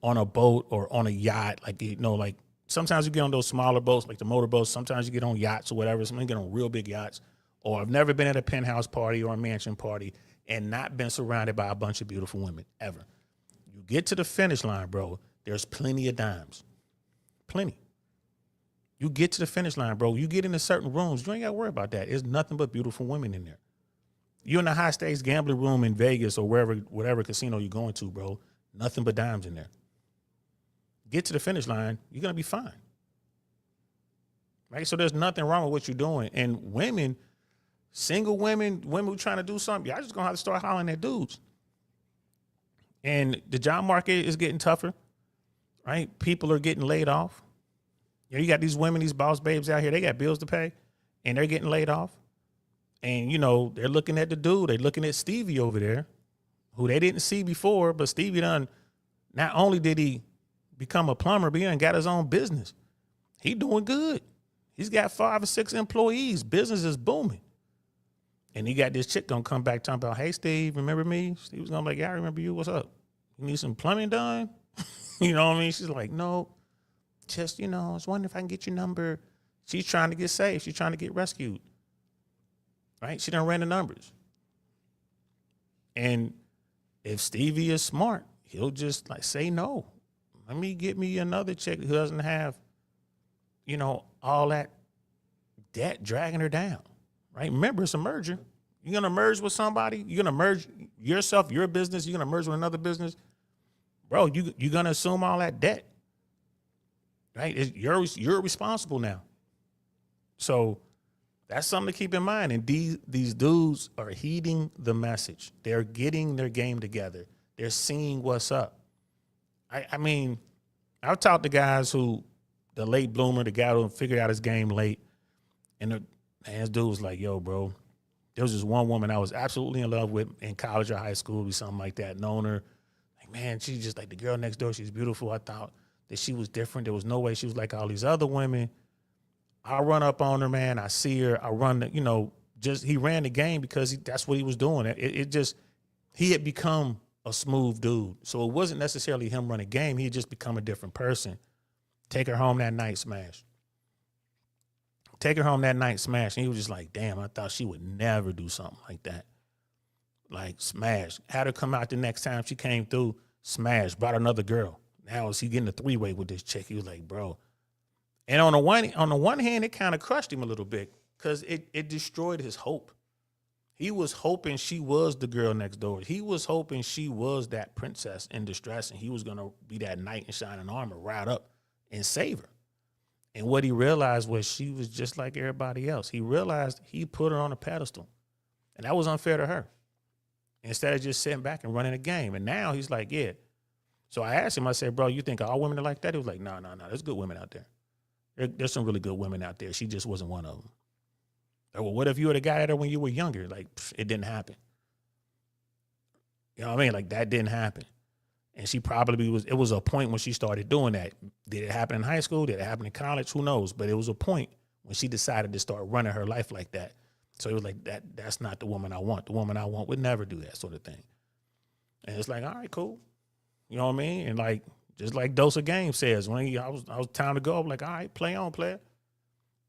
on a boat or on a yacht. Like, you know, like sometimes you get on those smaller boats, like the motor boats. Sometimes you get on yachts or whatever. Sometimes you get on real big yachts. Or I've never been at a penthouse party or a mansion party and not been surrounded by a bunch of beautiful women, ever. You get to the finish line, bro, there's plenty of dimes. Plenty. You get to the finish line, bro. You get into certain rooms. You ain't got to worry about that. There's nothing but beautiful women in there. You're in a high-stakes gambling room in Vegas or whatever casino you're going to, bro. Nothing but dimes in there. Get to the finish line, you're going to be fine. Right? So there's nothing wrong with what you're doing. And women, single women who trying to do something, y'all just going to have to start hollering at dudes. And the job market is getting tougher, right? People are getting laid off. You got these women, these boss babes out here, they got bills to pay, and they're getting laid off. And, you know, they're looking at the dude. They're looking at Stevie over there, who they didn't see before, but Stevie done, not only did he become a plumber, but he done got his own business. He doing good. He's got 5 or 6 employees. Business is booming. And he got this chick gonna come back talking about, hey, Steve, remember me? Steve was gonna be like, yeah, I remember you. What's up? You need some plumbing done? You know what I mean? She's like, no, just, you know, I was wondering if I can get your number. She's trying to get saved. She's trying to get rescued. Right? She done ran the numbers. And if Stevie is smart, he'll just like say no. Let me get me another chick who doesn't have, you know, all that debt dragging her down. Right? Remember, it's a merger. You're going to merge with somebody. You're going to merge yourself, your business. You're going to merge with another business. Bro, you're going to assume all that debt. Right? You're responsible now. So that's something to keep in mind. And these dudes are heeding the message. They're getting their game together. They're seeing what's up. I mean, I've talked to guys who, the late bloomer, the guy who figured out his game late, and this dude was like, yo, bro, there was this one woman I was absolutely in love with in college or high school or something like that, known her. Like, man, she's just like the girl next door. She's beautiful. I thought that she was different. There was no way she was like all these other women. I run up on her, man. I see her. I run, he ran the game because that's what he was doing. he had become a smooth dude. So it wasn't necessarily him running game. He had just become a different person. Take her home that night, smash. Take her home that night, smash. And he was just like, damn, I thought she would never do something like that. Like, smash. Had her come out the next time she came through, smash. Brought another girl. Now is he getting a three-way with this chick? He was like, bro. And on the one hand, it kind of crushed him a little bit because it destroyed his hope. He was hoping she was the girl next door. He was hoping she was that princess in distress, and he was going to be that knight in shining armor, ride up and save her. And what he realized was she was just like everybody else. He realized he put her on a pedestal, and that was unfair to her. Instead of just sitting back and running a game. And now he's like, yeah. So I asked him, I said, bro, you think all women are like that? He was like, no, there's good women out there. There's some really good women out there. She just wasn't one of them. Well, what if you were the guy at her when you were younger? Like, it didn't happen. You know what I mean? Like, that didn't happen. And she probably it was a point when she started doing that. Did it happen in high school? Did it happen in college? Who knows? But it was a point when she decided to start running her life like that. So it was like, that's not the woman I want. The woman I want would never do that sort of thing. And it's like, all right, cool. You know what I mean? And like, just like Dose of Game says, when I was time to go, I'm like, all right, play on, player.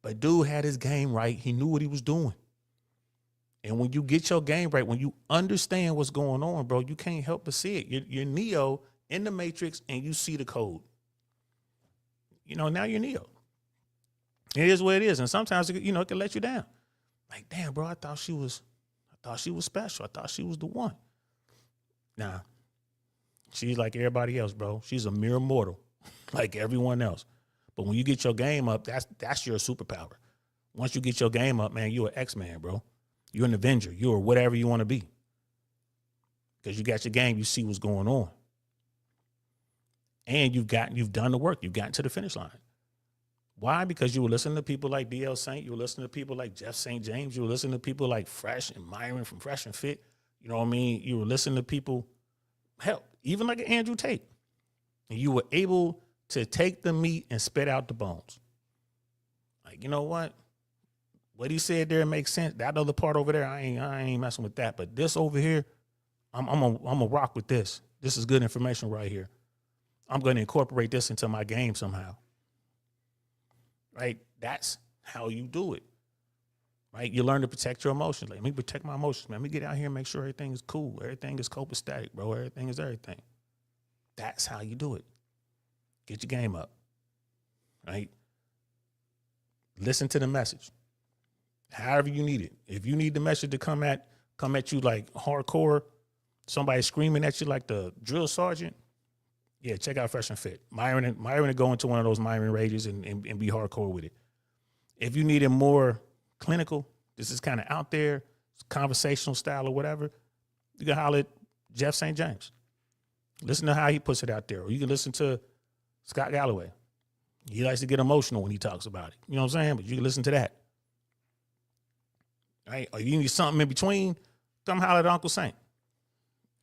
But dude had his game right. He knew what he was doing. And when you get your game right, when you understand what's going on, bro, you can't help but see it. You're Neo in the Matrix and you see the code. You know, now you're Neo. It is what it is. And sometimes, it can let you down. Like, damn, bro, I thought she was special. I thought she was the one. Nah, she's like everybody else, bro. She's a mere mortal, like everyone else. But when you get your game up, that's your superpower. Once you get your game up, man, you're an X-Man, bro. You're an Avenger. You're whatever you want to be. Because you got your game, you see what's going on. And you've done the work. You've gotten to the finish line. Why? Because you were listening to people like D.L. Saint. You were listening to people like Jeff St. James. You were listening to people like Fresh and Myron from Fresh and Fit. You know what I mean? You were listening to people, hell, even like an Andrew Tate. And you were able to take the meat and spit out the bones. Like, you know what? What he said there makes sense. That other part over there, I ain't messing with that. But this over here, I'm gonna rock with this. This is good information right here. I'm gonna incorporate this into my game somehow. Right? That's how you do it. Right? You learn to protect your emotions. Like, let me protect my emotions, man. Let me get out here and make sure everything is cool. Everything is copacetic, bro. Everything is everything. That's how you do it. Get your game up. Right? Listen to the message. However you need it. If you need the message to come at you like hardcore, somebody screaming at you like the drill sergeant, yeah, check out Fresh and Fit. Myron to go into one of those Myron rages and be hardcore with it. If you need it more clinical, this is kind of out there, conversational style or whatever, you can holler at Jeff St. James. Listen to how he puts it out there. Or you can listen to Scott Galloway. He likes to get emotional when he talks about it. You know what I'm saying? But you can listen to that. Right? Or you need something in between, come holler at Uncle Saint.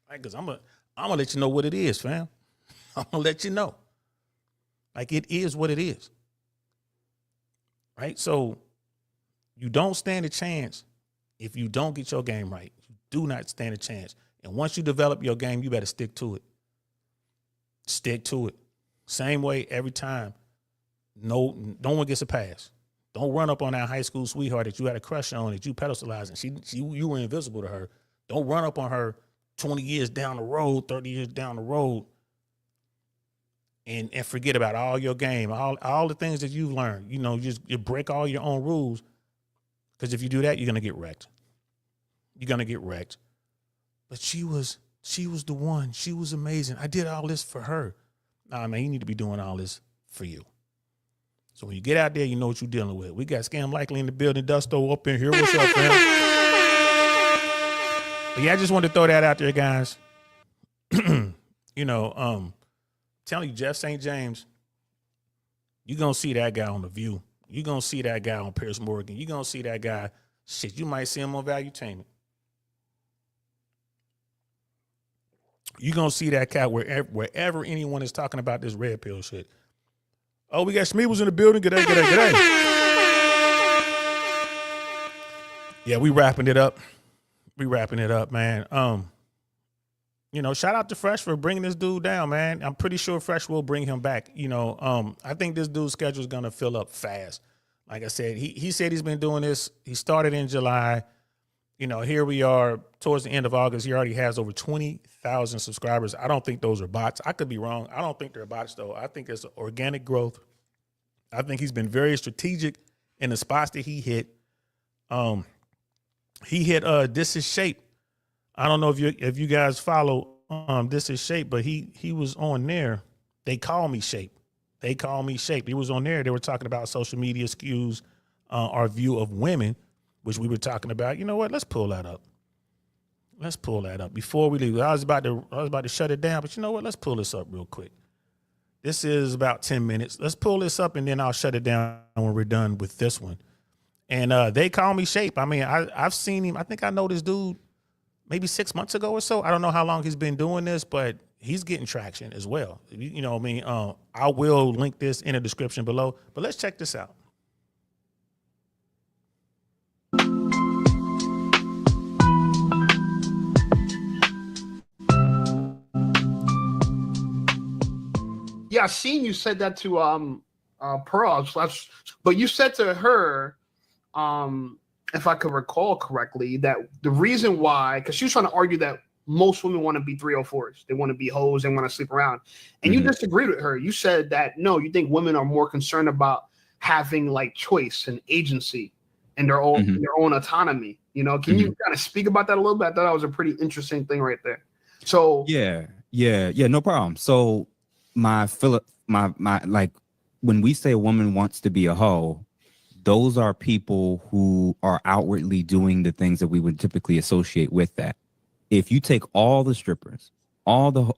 Right? Because I'm gonna let you know what it is, fam. I'm gonna let you know. Like, it is what it is. Right? So you don't stand a chance if you don't get your game right. You do not stand a chance. And once you develop your game, you better stick to it. Stick to it. Same way every time. No one gets a pass. Don't run up on that high school sweetheart that you had a crush on, that you pedestalized, and you were invisible to her. Don't run up on her 20 years down the road, 30 years down the road, and forget about all your game, all the things that you've learned. You know, you break all your own rules, because if you do that, you're gonna get wrecked. You're gonna get wrecked. But she was the one. She was amazing. I did all this for her. Nah, man, you need to be doing all this for you. So when you get out there, you know what you're dealing with. We got Scam Likely in the building, Dusto up in here. What's up, fam? But yeah, I just wanted to throw that out there, guys. Telling you, Jeff St. James, you're going to see that guy on The View. You're going to see that guy on Piers Morgan. You're going to see that guy. Shit, you might see him on Valuetainment. You're going to see that cat wherever anyone is talking about this red pill shit. Oh, we got Shmeebles in the building. G'day. Yeah, we wrapping it up. Man. shout out to Fresh for bringing this dude down, man. I'm pretty sure Fresh will bring him back. I think this dude's schedule is gonna fill up fast. Like I said, he said he's been doing this. He started in July. Here we are towards the end of August. He already has over 20,000 subscribers. I don't think those are bots. I could be wrong. I don't think they're bots, though. I think it's organic growth. I think he's been very strategic in the spots that he hit. He hit This Is Shape. I don't know if you guys follow This Is Shape, but he was on there. They call me Shape. He was on there. They were talking about social media skews our view of women, which we were talking about. You know what? Let's pull that up. Before we leave. I was about to shut it down, but you know what? Let's pull this up real quick. This is about 10 minutes. Let's pull this up, and then I'll shut it down when we're done with this one. And They Call Me Shape. I mean, I've seen him. I think I know this dude maybe 6 months ago or so. I don't know how long he's been doing this, but he's getting traction as well. You know what I mean? I will link this in the description below, but let's check this out. Yeah, I seen you said that to Pearl, but you said to her, if I could recall correctly, that the reason why, because she was trying to argue that most women want to be 304s, they want to be hoes, they want to sleep around, and you disagreed with her. You said that no, you think women are more concerned about having like choice and agency and their own autonomy. Can you kind of speak about that a little bit? I thought that was a pretty interesting thing right there. So yeah, no problem. So my like when we say a woman wants to be a hoe, those are people who are outwardly doing the things that we would typically associate with that. If you take all the strippers, all the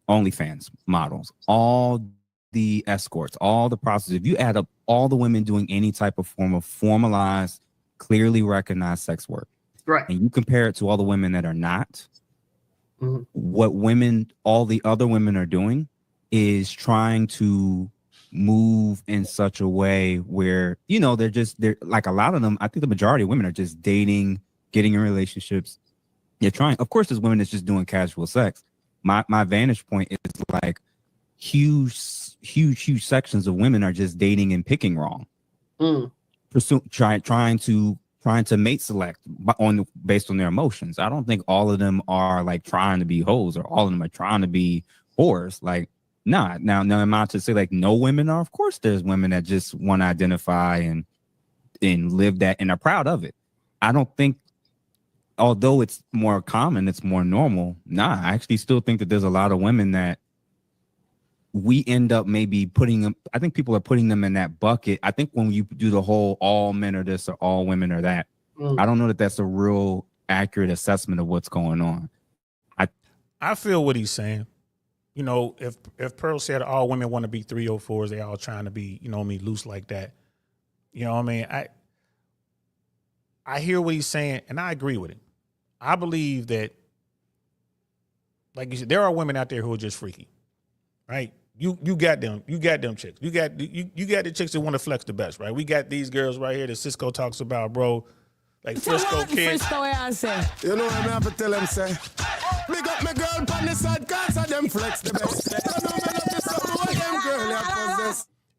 OnlyFans models, all the escorts, all the prostitutes, if you add up all the women doing any type of form of formalized, clearly recognized sex work, right, and you compare it to all the women that are not, what all the other women are doing is trying to move in such a way where, they're like, a lot of them, I think the majority of women are just dating, getting in relationships. They're trying, of course, there's women that's just doing casual sex. My vantage point is like huge sections of women are just dating and picking wrong. Trying to mate select based on their emotions. I don't think all of them are like trying to be hoes, or all of them are trying to be whores. Like, nah. Now am I to say like no women are? Of course, there's women that just want to identify and live that and are proud of it. I don't think, although it's more common, it's more normal. Nah, I actually still think that there's a lot of women that we end up maybe putting them. I think people are putting them in that bucket. I think when you do the whole all men are this or all women are that, I don't know that that's a real accurate assessment of what's going on. I feel what he's saying. If Pearl said all women want to be 304s, they all trying to be, loose like that. You know what I mean? I hear what he's saying, and I agree with him. I believe that, like you said, there are women out there who are just freaky, right? You got them chicks. You got the chicks that want to flex the best, right? We got these girls right here that Cisco talks about, bro. Like Frisco kids. Frisco, I say. You know what I have to tell them, say? Big up my girl on the side, cause of them flex the best.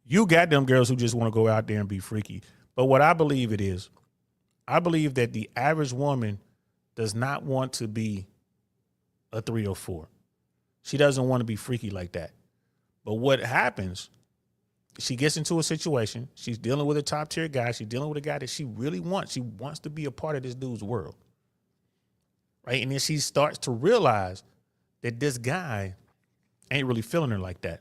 You got them girls who just want to go out there and be freaky. But what I believe it is, I believe that the average woman does not want to be a 304. She doesn't want to be freaky like that. But what happens, she gets into a situation, she's dealing with a top tier guy, she's dealing with a guy that she really wants. She wants to be a part of this dude's world. Right? And then she starts to realize that this guy ain't really feeling her like that.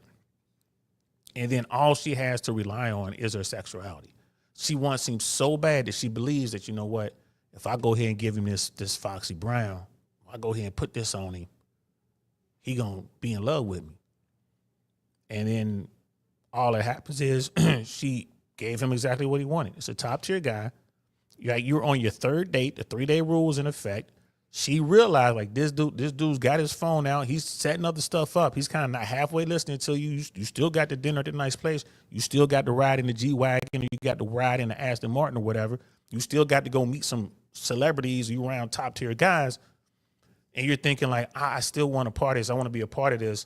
And then all she has to rely on is her sexuality. She wants him so bad that she believes that, you know what, if I go ahead and give him this Foxy Brown, I go ahead and put this on him, he gonna be in love with me. And then all that happens is she gave him exactly what he wanted. It's a top tier guy. You're on your third date. The 3-day rule is in effect. She realized like this dude's got his phone out. He's setting other stuff up. He's kind of not halfway listening to you. You still got the dinner at the nice place. You still got to ride in the G-Wagon. You got to ride in the Aston Martin or whatever. You still got to go meet some celebrities. You around top tier guys. and you're thinking like, I still want a part of this. I want to be a part of this.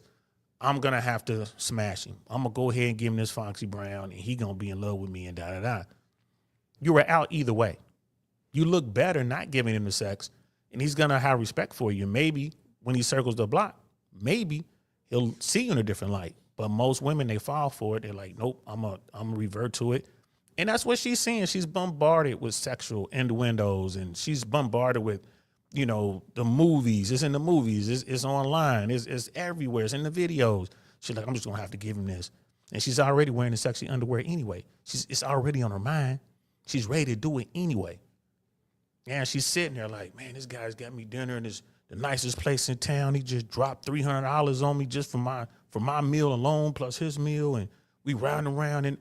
I'm going to have to smash him. I'm going to go ahead and give him this Foxy Brown, and he going to be in love with me and da-da-da. You were out either way. You look better not giving him the sex, and he's going to have respect for you. Maybe when he circles the block, maybe he'll see you in a different light. But most women, they fall for it. They're like, nope, I'm going to revert to it. And that's what she's seeing. She's bombarded with sexual innuendos, and she's bombarded with, you know, the movies. It's in the movies. It's online. It's everywhere. It's in the videos. She's like, I'm just going to have to give him this. And she's already wearing the sexy underwear anyway. It's already on her mind. She's ready to do it anyway. And she's sitting there like, man, this guy's got me dinner in the nicest place in town. He just dropped $300 on me just for my meal alone plus his meal. And we riding around, and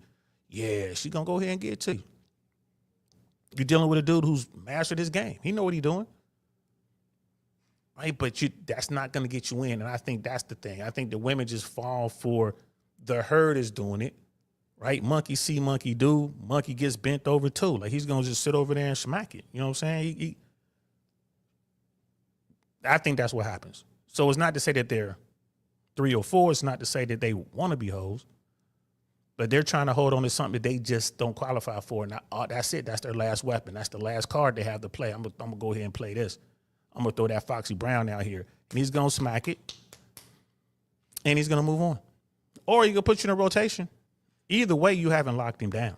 yeah, she's going to go ahead and get it to you. You're dealing with a dude who's mastered his game. He know what he's doing. Right? But that's not going to get you in. And I think that's the thing. I think the women just fall for the herd is doing it. Right? Monkey see, monkey do. Monkey gets bent over too. Like, he's going to just sit over there and smack it. You know what I'm saying? I think that's what happens. So it's not to say that they're 3 or 4. It's not to say that they want to be hoes. But they're trying to hold on to something that they just don't qualify for. And that's it. That's their last weapon. That's the last card they have to play. I'm going to go ahead and play this. I'm going to throw that Foxy Brown out here. And he's going to smack it. And he's going to move on. Or he can put you in a rotation. Either way, you haven't locked him down.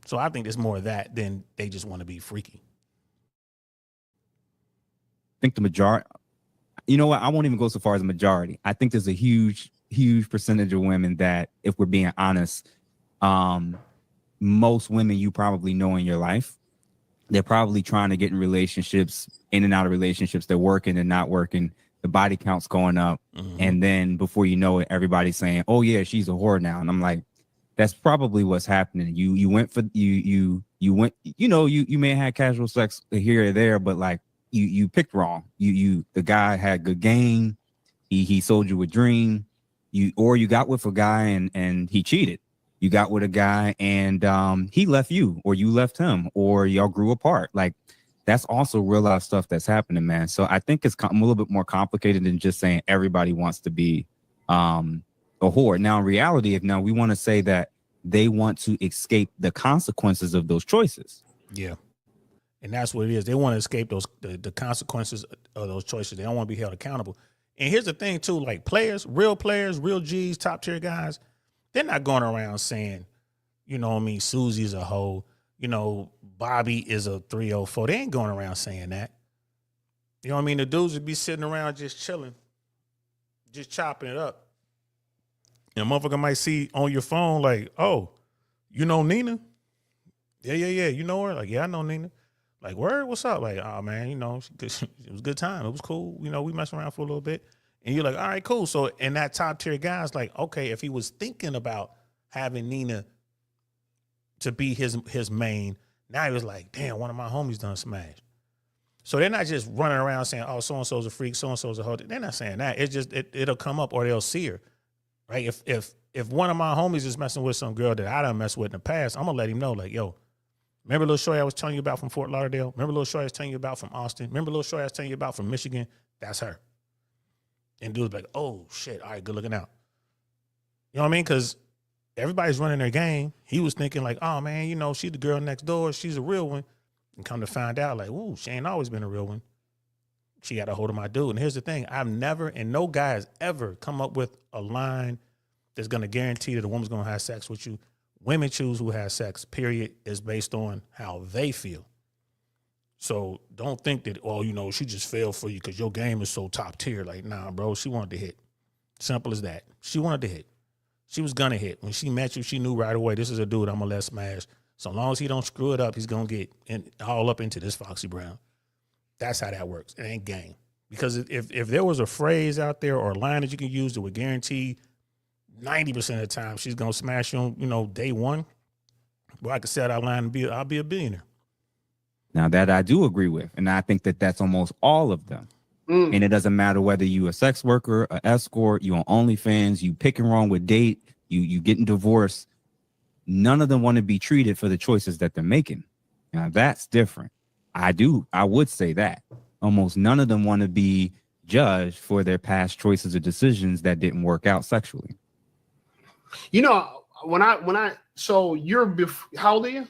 So I think there's more of that than they just want to be freaky. I think the majority, you know what? I won't even go so far as a majority. I think there's a huge percentage of women that, if we're being honest, most women you probably know in your life, they're probably trying to get in relationships, in and out of relationships. They're working and not working. The body count's going up. Mm-hmm. And then before you know it, everybody's saying, oh yeah, she's a whore now. And I'm like, that's probably what's happening. You went for, you went, you know, you may have had casual sex here or there, but like you picked wrong. The guy had good game. He sold you a dream. You got with a guy and he cheated. You got with a guy and he left you, or you left him, or y'all grew apart. Like, that's also real life stuff that's happening, man. So I think it's a little bit more complicated than just saying everybody wants to be a whore. Now, in reality, if now we want to say that they want to escape the consequences of those choices. Yeah. And that's what it is. They want to escape the consequences of those choices. They don't want to be held accountable. And here's the thing, too, like players, real G's, top tier guys, they're not going around saying, you know what I mean, Susie's a hoe, you know, Bobby is a 304. They ain't going around saying that. You know what I mean? The dudes would be sitting around just chilling, just chopping it up. And a motherfucker might see on your phone like, oh, you know Nina? Yeah. You know her? Like, yeah, I know Nina. Like, word, what's up? Like, oh, man, you know, it was a good time. It was cool. You know, we messed around for a little bit. And you're like, all right, cool. So, and that top tier guy's like, okay, if he was thinking about having Nina to be his main, now he was like, damn, one of my homies done smashed. So they're not just running around saying, oh, so-and-so's a freak, so-and-so's a hoe. They're not saying that. It's just, it'll come up or they'll see her, right? If one of my homies is messing with some girl that I done messed with in the past, I'm going to let him know, like, yo, remember little shorty I was telling you about from Fort Lauderdale? Remember little shorty I was telling you about from Austin? Remember little shorty I was telling you about from Michigan? That's her. And dude's like, oh, shit, all right, good looking out. You know what I mean? Because everybody's running their game. He was thinking like, oh, man, you know, she's the girl next door. She's a real one. And come to find out, like, ooh, she ain't always been a real one. She got a hold of my dude. And here's the thing. I've never, and no guy has ever come up with a line that's going to guarantee that a woman's going to have sex with you. Women choose who has sex, period, is based on how they feel. So don't think that, oh, you know, she just fell for you because your game is so top tier. Like, nah, bro, she wanted to hit. Simple as that. She wanted to hit. She was going to hit. When she met you, she knew right away, this is a dude I'm going to let smash. So long as he don't screw it up, he's going to get all up into this Foxy Brown. That's how that works. It ain't game. Because if there was a phrase out there or a line that you can use that would guarantee 90% of the time she's going to smash you on, you know, day one, well, I could say that line and I'll be a billionaire. Now that I do agree with, and I think that that's almost all of them. And it doesn't matter whether you a sex worker, an escort, you on OnlyFans, you picking wrong with date, you getting divorced. None of them want to be treated for the choices that they're making. Now that's different. I would say that almost none of them want to be judged for their past choices or decisions that didn't work out sexually. You know, so you're how old are you?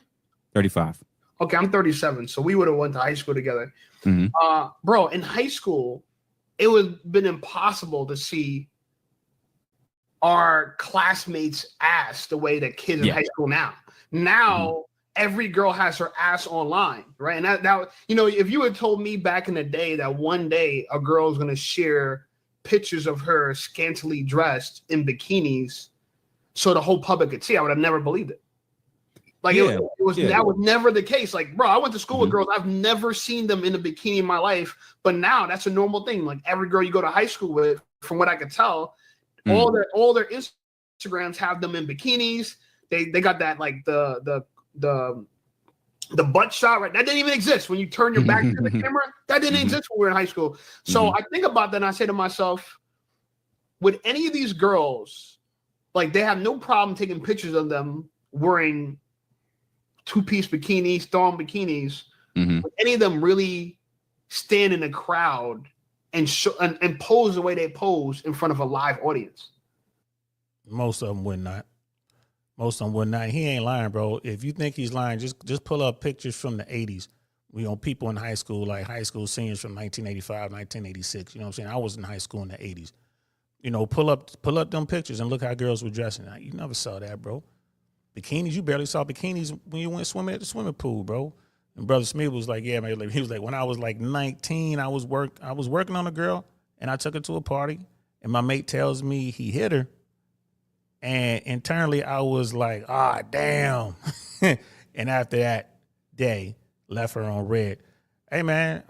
35. Okay, I'm 37. So we would have went to high school together. Bro, in high school, it would have been impossible to see our classmates' ass the way that kids in high school now. Now, every girl has her ass online, right? And that you know, if you had told me back in the day that one day a girl was going to share pictures of her scantily dressed in bikinis so the whole public could see, I would have never believed it. Like that was never the case. Like, bro, I went to school with girls. I've never seen them in a bikini in my life, but now that's a normal thing. Like every girl you go to high school with, from what I could tell, all their Instagrams have them in bikinis. They got that like the butt shot, right? That didn't even exist when you turn your back to the camera. That didn't exist when we were in high school. So I think about that and I say to myself, would any of these girls, like they have no problem taking pictures of them wearing two-piece bikinis, thong bikinis, would any of them really stand in a crowd and pose the way they pose in front of a live audience? Most of them would not. Most of them would not. He ain't lying, bro. If you think he's lying, just pull up pictures from the 80s. You know, people in high school, like high school seniors from 1985, 1986. You know what I'm saying? I was in high school in the 80s. You know, pull up them pictures and look how girls were dressing. Now, you never saw that, bro. Bikinis, you barely saw bikinis when you went swimming at the swimming pool, bro. And Brother Smith was like, yeah, man. He was like, when I was like 19, I was working on a girl and I took her to a party and my mate tells me he hit her. And internally I was like, damn. And after that day, left her on red. Hey man,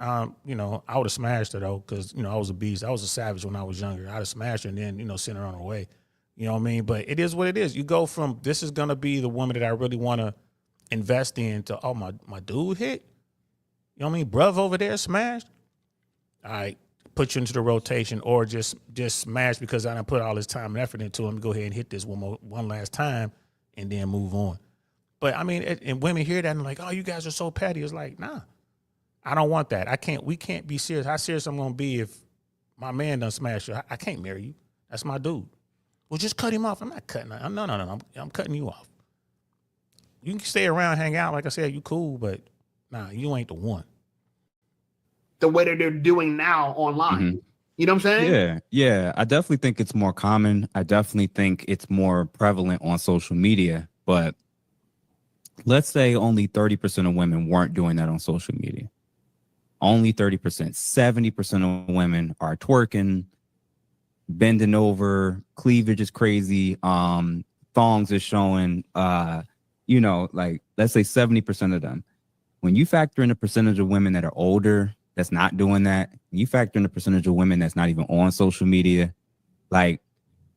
you know, I would have smashed her though, because you know, I was a beast. I was a savage when I was younger. I'd have smashed her and then, you know, sent her on her way. You know what I mean? But it is what it is. You go from this is gonna be the woman that I really want to invest in to my dude hit. You know what I mean? Bruv over there smashed. All right, put you into the rotation, or just smash because I done put all this time and effort into him. Go ahead and hit this one last time and then move on. But I mean, and women hear that and like, oh, you guys are so petty. It's like, nah, I don't want that. We can't be serious. How serious I'm gonna be if my man done smash you? I can't marry you. That's my dude. Well, just cut him off. I'm not cutting. No. I'm cutting you off. You can stay around, hang out. Like I said, you cool, but nah, you ain't the one. The way that they're doing now online. You know what I'm saying? Yeah. I definitely think it's more common. I definitely think it's more prevalent on social media. But let's say only 30% of women weren't doing that on social media. Only 30%. 70% of women are twerking, bending over, cleavage is crazy, thongs is showing, you know, like let's say 70% of them. When you factor in the percentage of women that are older that's not doing that, you factor in the percentage of women that's not even on social media, like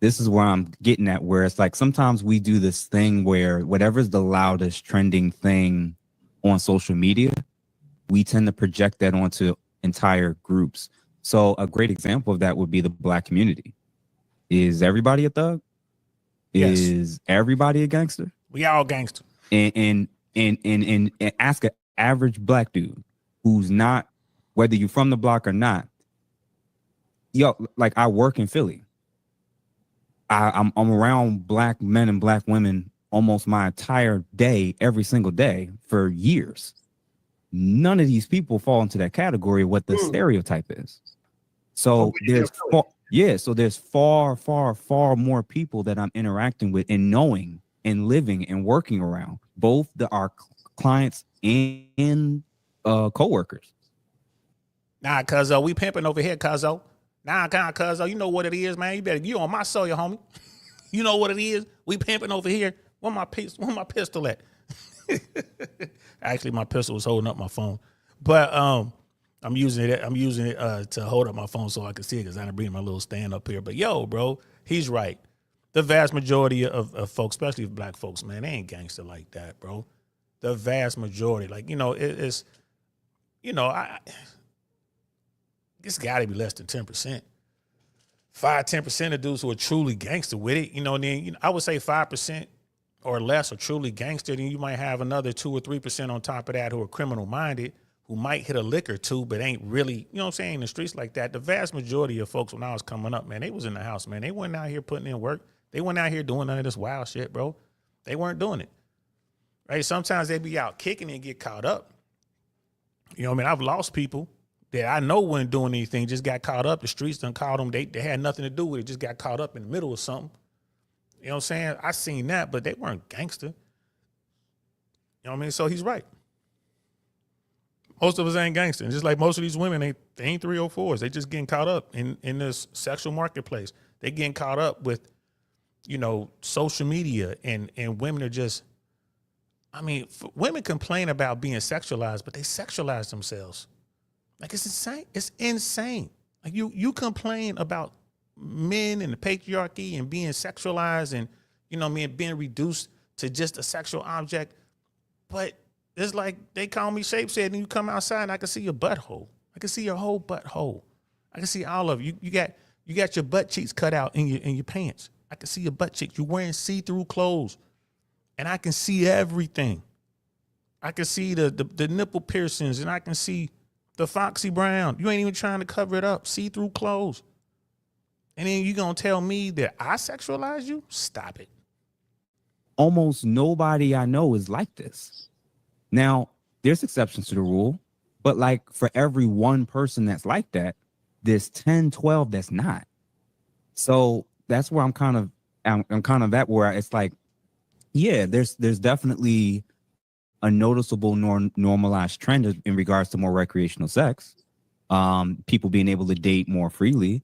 this is where I'm getting at, where it's like sometimes we do this thing where whatever's the loudest trending thing on social media, we tend to project that onto entire groups. So a great example of that would be the Black community. Is everybody a thug? Yes. Is everybody a gangster? We all gangster. And ask an average Black dude who's not, whether you're from the block or not. Yo, like I work in Philly. I'm around Black men and Black women almost my entire day, every single day for years. None of these people fall into that category of what the stereotype is. So there's far, far, far more people that I'm interacting with and knowing and living and working around, both our clients and coworkers. Nah, cuzzo, we pimping over here, cuzzo. Nah, cuzzo, you know what it is, man. You on my soil, homie. You know what it is. We pimping over here. Where my pistol at? Actually, my pistol was holding up my phone, but I'm using it to hold up my phone so I can see it because I didn't bring my little stand up here. But yo, bro, he's right. The vast majority of folks, especially Black folks, man, they ain't gangster like that, bro. The vast majority, like, you know, it's, you know, it's got to be less than 10%. 5-10% of dudes who are truly gangster with it, you know. And then I would say 5% or less are truly gangster. Then you might have another 2 or 3% on top of that who are criminal minded. who might hit a lick or two, but ain't really, you know what I'm saying, in the streets like that. The vast majority of folks when I was coming up, man, they was in the house, man. They weren't out here putting in work. They weren't out here doing none of this wild shit, bro. They weren't doing it. Right? Sometimes they be out kicking and get caught up. You know what I mean? I've lost people that I know weren't doing anything, just got caught up. The streets done caught them. They had nothing to do with it, just got caught up in the middle of something. You know what I'm saying? I seen that, but they weren't gangster. You know what I mean? So he's right. Most of us ain't gangster. And just like most of these women, they ain't 304s. They just getting caught up in this sexual marketplace. They getting caught up with, you know, social media and women are just, I mean, women complain about being sexualized, but they sexualize themselves. Like, it's insane. It's insane. Like, you complain about men and the patriarchy and being sexualized and, you know what I mean, being reduced to just a sexual object. But it's like they call me shapeset and you come outside and I can see your butthole. I can see your whole butthole. I can see all of you. You got your butt cheeks cut out in your pants. I can see your butt cheeks. You're wearing see-through clothes. And I can see everything. I can see the nipple piercings and I can see the Foxy Brown. You ain't even trying to cover it up. See-through clothes. And then you gonna tell me that I sexualize you? Stop it. Almost nobody I know is like this. Now, there's exceptions to the rule, but like for every one person that's like that, there's 10, 12 that's not. So that's where I'm kind of at where it's like, yeah, there's definitely a noticeable normalized trend in regards to more recreational sex. People being able to date more freely.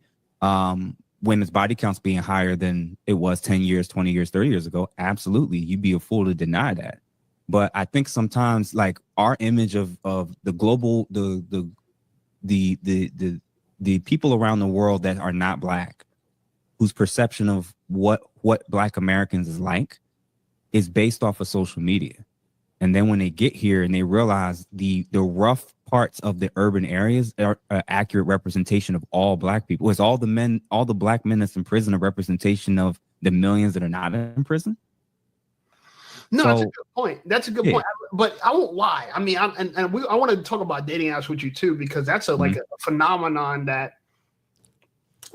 Women's body counts being higher than it was 10 years, 20 years, 30 years ago. Absolutely. You'd be a fool to deny that. But I think sometimes like our image of the global, the people around the world that are not Black, whose perception of what Black Americans is like is based off of social media. And then when they get here and they realize the rough parts of the urban areas are an accurate representation of all Black people. Is all the Black men that's in prison a representation of the millions that are not in prison? No, that's a good point. That's a good point. But I won't lie. I mean, I want to talk about dating apps with you too, because that's a phenomenon that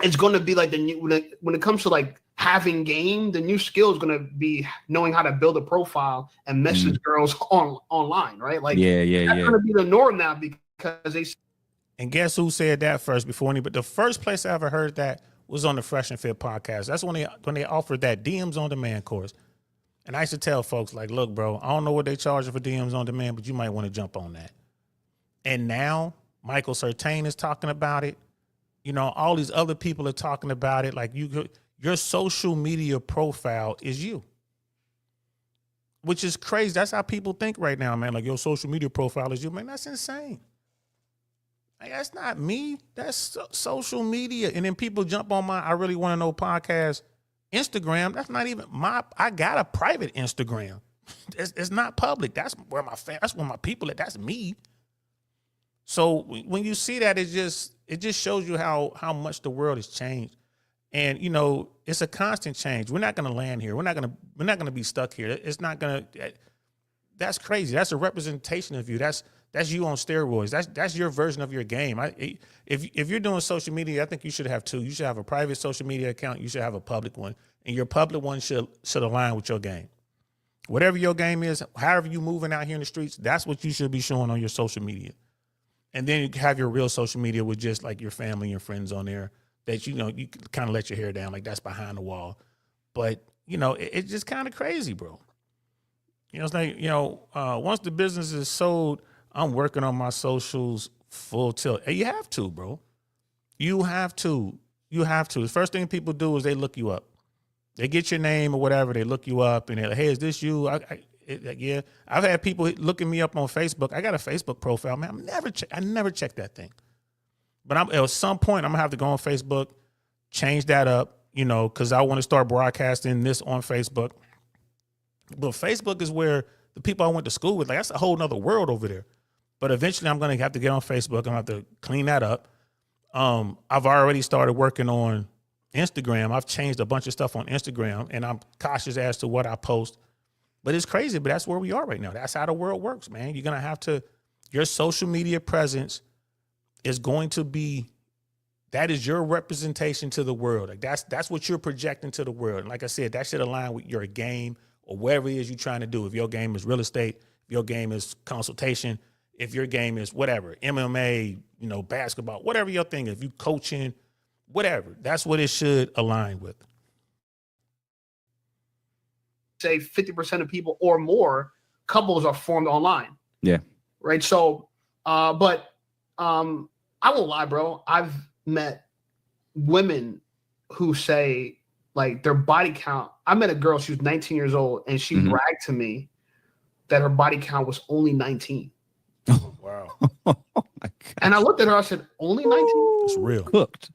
it's going to be like the new, when it comes to like having game, the new skill is going to be knowing how to build a profile and message girls online, right? Like, that's going to be the norm now because they. And guess who said that first before anybody? But the first place I ever heard that was on the Fresh and Fit podcast. That's when they offered that DMs on demand course. And I used to tell folks like, look, bro, I don't know what they charging for DMs on demand, but you might want to jump on that. And now Michael Certain is talking about it. You know, all these other people are talking about it. Like your social media profile is you, which is crazy. That's how people think right now, man. Like your social media profile is you, man. That's insane. Like, that's not me. That's social media. And then people jump on my I Really Want to Know podcast Instagram. That's not even I got a private Instagram. It's not public. That's where my people at. That's me. So when you see that, it just shows you how much the world has changed. And you know, it's a constant change. We're not going to land here. We're not going to be stuck here. It's not going to. That's crazy. That's a representation of you. That's you on steroids. That's your version of your game. If you're doing social media, I think you should have two. You should have a private social media account. You should have a public one, and your public one should align with your game. Whatever your game is, however you moving out here in the streets, that's what you should be showing on your social media. And then you have your real social media with just like your family and your friends on there that, you know, you kind of let your hair down, like that's behind the wall. But, you know, it's just kind of crazy, bro. You know, it's like, you know, once the business is sold, I'm working on my socials full tilt. And you have to, bro. You have to. The first thing people do is they look you up. They get your name or whatever. They look you up and they're like, hey, is this you? Yeah. I've had people looking me up on Facebook. I got a Facebook profile, man. I never check that thing. But at some point, I'm going to have to go on Facebook, change that up, you know, because I want to start broadcasting this on Facebook. But Facebook is where the people I went to school with, like, that's a whole nother world over there. But eventually I'm going to have to get on Facebook. I'm going to have to clean that up. I've already started working on Instagram. I've changed a bunch of stuff on Instagram, and I'm cautious as to what I post. But it's crazy, but that's where we are right now. That's how the world works, man. You're going to Your social media presence is going to be, that is your representation to the world. Like that's what you're projecting to the world. And like I said, that should align with your game or whatever it is you're trying to do. If your game is real estate, if your game is consultation, if your game is whatever, MMA, basketball, whatever your thing, if you coaching, whatever, that's what it should align with. Say 50% of people or more couples are formed online. Yeah. Right. So, I won't lie, bro. I've met women who say like their body count. I met a girl, she was 19 years old, and she bragged to me that her body count was only 19. Oh, wow. Oh my God. And I looked at her, I said, only 19? It's real. Cooked.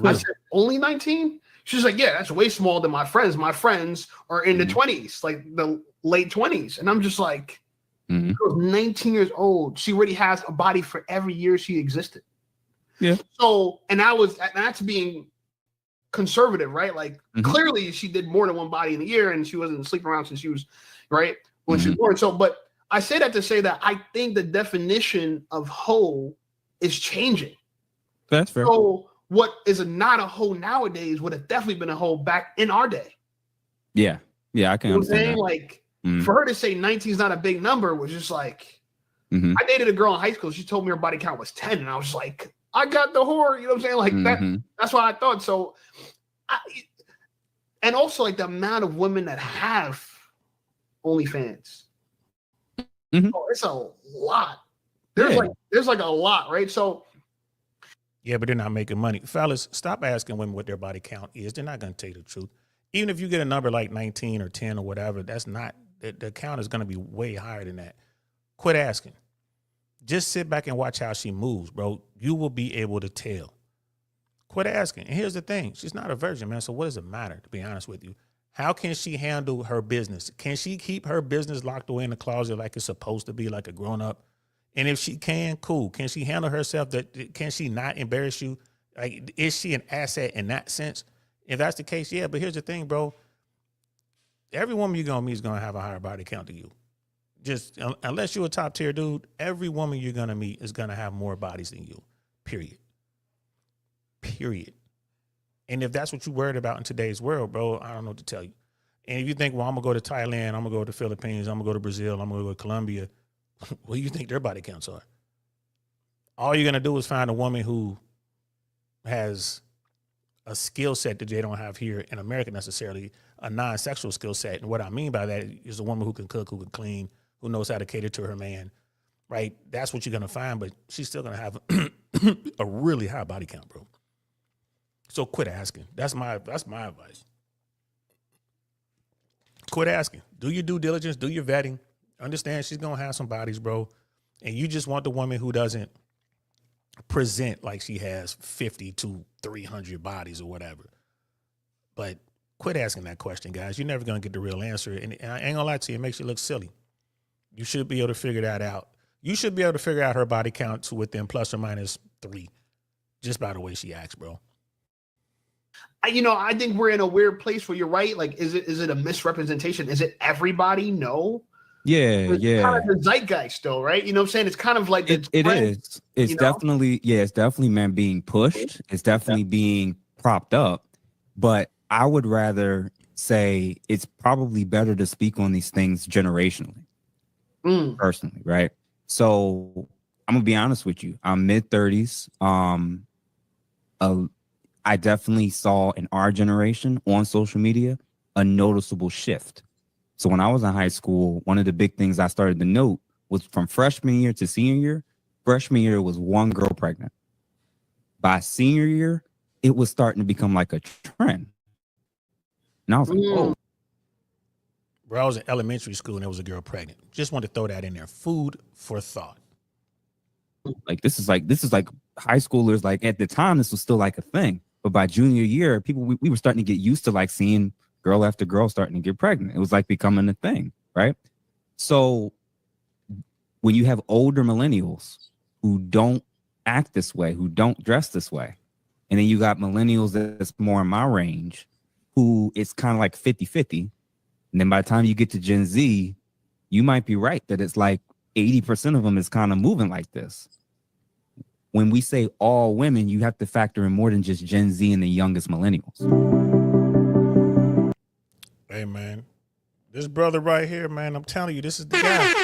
I said, only 19? She's like, yeah, that's way smaller than my friends. My friends are in the 20s, like the late 20s. And I'm just like, girl's 19 years old. She already has a body for every year she existed. Yeah. So, and that's being conservative, right? Like clearly she did more than one body in a year, and she wasn't sleeping around since she was, right, when she was born. So, but I say that to say that I think the definition of hoe is changing. That's fair. So what is not a hoe nowadays would have definitely been a hoe back in our day. Yeah. Yeah, I can understand that. Like for her to say 19 is not a big number was just like, I dated a girl in high school. She told me her body count was 10. And I was like, I got the whore. You know what I'm saying? Like that's what I thought. So, and also like the amount of women that have OnlyFans. Oh, it's a lot. There's like a lot, right? So yeah, but they're not making money. Fellas, stop asking women what their body count is. They're not going to tell you the truth. Even if you get a number like 19 or 10 or whatever, that's not, the count is going to be way higher than that. Quit asking. Just sit back and watch how she moves, bro. You will be able to tell. Quit asking. And here's the thing. She's not a virgin, man. So what does it matter, to be honest with you? How can she handle her business? Can she keep her business locked away in the closet like it's supposed to be, like a grown-up? And if she can, cool. Can she handle herself? Can she not embarrass you? Like, is she an asset in that sense? If that's the case, yeah. But here's the thing, bro. Every woman you're going to meet is going to have a higher body count than you. Just unless you're a top tier dude, every woman you're going to meet is going to have more bodies than you, period. Period. And if that's what you're worried about in today's world, bro, I don't know what to tell you. And if you think, well, I'm going to go to Thailand, I'm going to go to the Philippines, I'm going to go to Brazil, I'm going to go to Colombia, what do you think their body counts are? All you're going to do is find a woman who has a skill set that they don't have here in America necessarily, a non-sexual skill set. And what I mean by that is a woman who can cook, who can clean, who knows how to cater to her man, right? That's what you're going to find, but she's still going to have a really high body count, bro. So quit asking. That's my advice. Quit asking. Do your due diligence, do your vetting. Understand she's going to have some bodies, bro. And you just want the woman who doesn't present like she has 50 to 300 bodies or whatever. But quit asking that question, guys. You're never going to get the real answer. And I ain't going to lie to you, it makes you look silly. You should be able to figure that out. You should be able to figure out her body count to within plus or minus 3, just by the way she acts, bro. I think we're in a weird place where you're right. Like, is it a misrepresentation? Is it everybody? No. Yeah, it's kind of the zeitgeist, though, right? You know what I'm saying? It's kind of like it is. It's definitely, it's definitely, man, being pushed. It's definitely being propped up. But I would rather say it's probably better to speak on these things generationally, personally, right? So I'm gonna be honest with you. I'm mid-30s. I definitely saw in our generation on social media a noticeable shift. So when I was in high school, one of the big things I started to note was from freshman year to senior year. Freshman year was one girl pregnant. By senior year, it was starting to become like a trend. And I was like, oh. Bro, I was in elementary school and there was a girl pregnant. Just wanted to throw that in there. Food for thought. Like this is like high schoolers, like at the time, this was still like a thing. But by junior year, we were starting to get used to like seeing girl after girl starting to get pregnant. It was like becoming a thing, right? So when you have older millennials who don't act this way, who don't dress this way, and then you got millennials that's more in my range, who it's kind of like 50-50. And then by the time you get to Gen Z, you might be right that it's like 80% of them is kind of moving like this. When we say all women, you have to factor in more than just Gen Z and the youngest millennials. Hey, man. This brother right here, man, I'm telling you, this is the guy.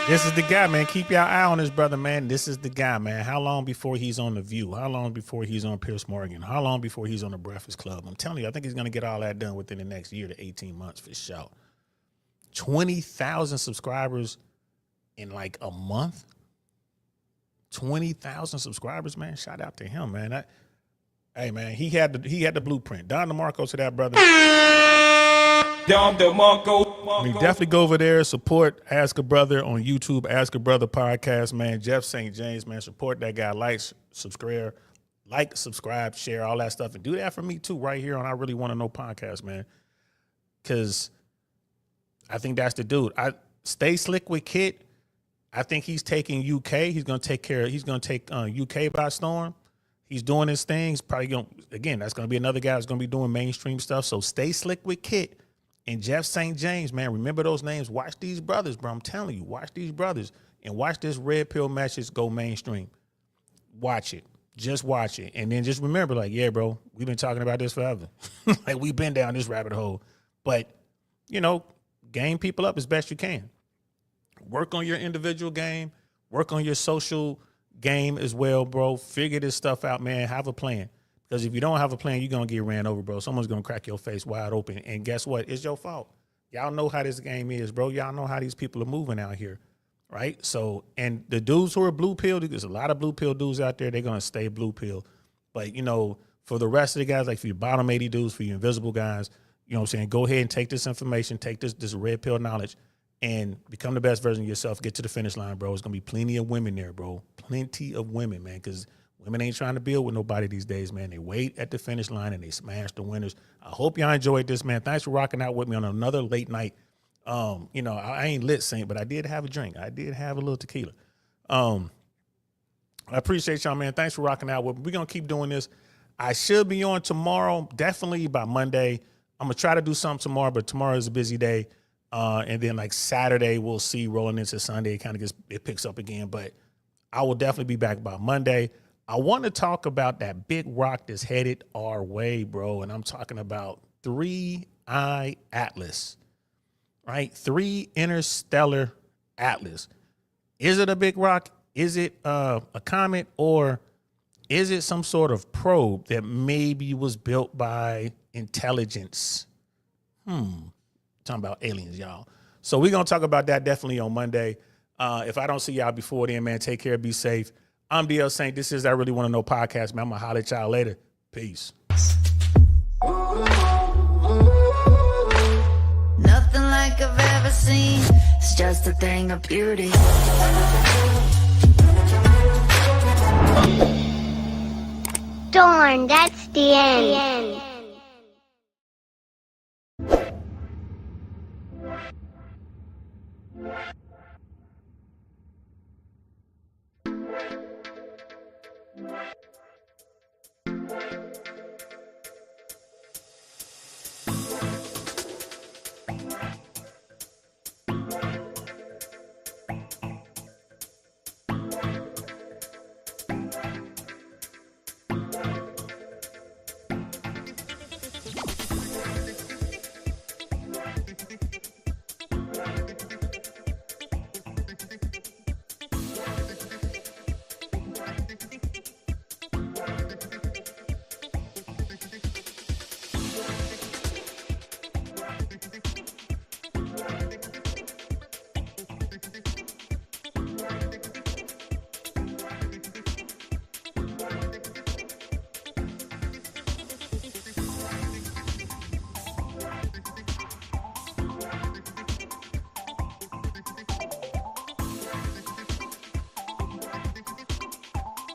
This is the guy, man. Keep your eye on this brother, man. This is the guy, man. How long before he's on The View? How long before he's on Piers Morgan? How long before he's on The Breakfast Club? I'm telling you, I think he's going to get all that done within the next year to 18 months for sure. 20,000 subscribers in like a month. 20,000 subscribers, man. Shout out to him, man. Hey, man, he had the blueprint. Don DeMarco to that brother. Don DeMarco. I mean, definitely go over there, support Ask a Brother on YouTube, Ask a Brother podcast, man. Jeff St. James, man, support that guy. Like, subscribe, share, all that stuff. And do that for me, too, right here on I Really Want to Know podcast, man. Because I think that's the dude. Stay Slick with Kit. I think he's taking UK. He's going to take UK by storm. He's doing his things. Probably going to, again, that's going to be another guy that's going to be doing mainstream stuff. So Stay Slick with Kit and Jeff St. James, man. Remember those names. Watch these brothers, bro. I'm telling you, watch these brothers and watch this red pill message go mainstream. Watch it. Just watch it. And then just remember, like, yeah, bro, we've been talking about this forever. Like, we've been down this rabbit hole. But, you know, game people up as best you can. Work on your individual game. Work on your social game as well, bro. Figure this stuff out, man. Have a plan. Because if you don't have a plan, you're going to get ran over, bro. Someone's going to crack your face wide open. And guess what? It's your fault. Y'all know how this game is, bro. Y'all know how these people are moving out here, right? So, and the dudes who are blue pill, there's a lot of blue pill dudes out there. They're going to stay blue pill. But, you know, for the rest of the guys, like for your bottom 80 dudes, for your invisible guys, you know what I'm saying? Go ahead and take this information, take this red pill knowledge, and become the best version of yourself. Get to the finish line, bro. There's going to be plenty of women there, bro. Plenty of women, man, because women ain't trying to build with nobody these days, man. They wait at the finish line and they smash the winners. I hope y'all enjoyed this, man. Thanks for rocking out with me on another late night. You know, I ain't lit, Saint, but I did have a drink. I did have a little tequila. I appreciate y'all, man. Thanks for rocking out with me. We're going to keep doing this. I should be on tomorrow, definitely by Monday. I'm going to try to do something tomorrow, but tomorrow is a busy day. And then like Saturday, we'll see rolling into Sunday. It picks up again, but I will definitely be back by Monday. I want to talk about that big rock that's headed our way, bro. And I'm talking about 3I Atlas, right? 3 interstellar Atlas. Is it a big rock? Is it a comet, or is it some sort of probe that maybe was built by intelligence? Talking about aliens, y'all. So we're going to talk about that definitely on Monday. If I don't see y'all before then, man, take care, be safe. I'm DL Saint. This is I Really Want to Know podcast, man. I'm going to holler at y'all later. Peace. Nothing like I've ever seen. It's just a thing of beauty. Darn, that's the end.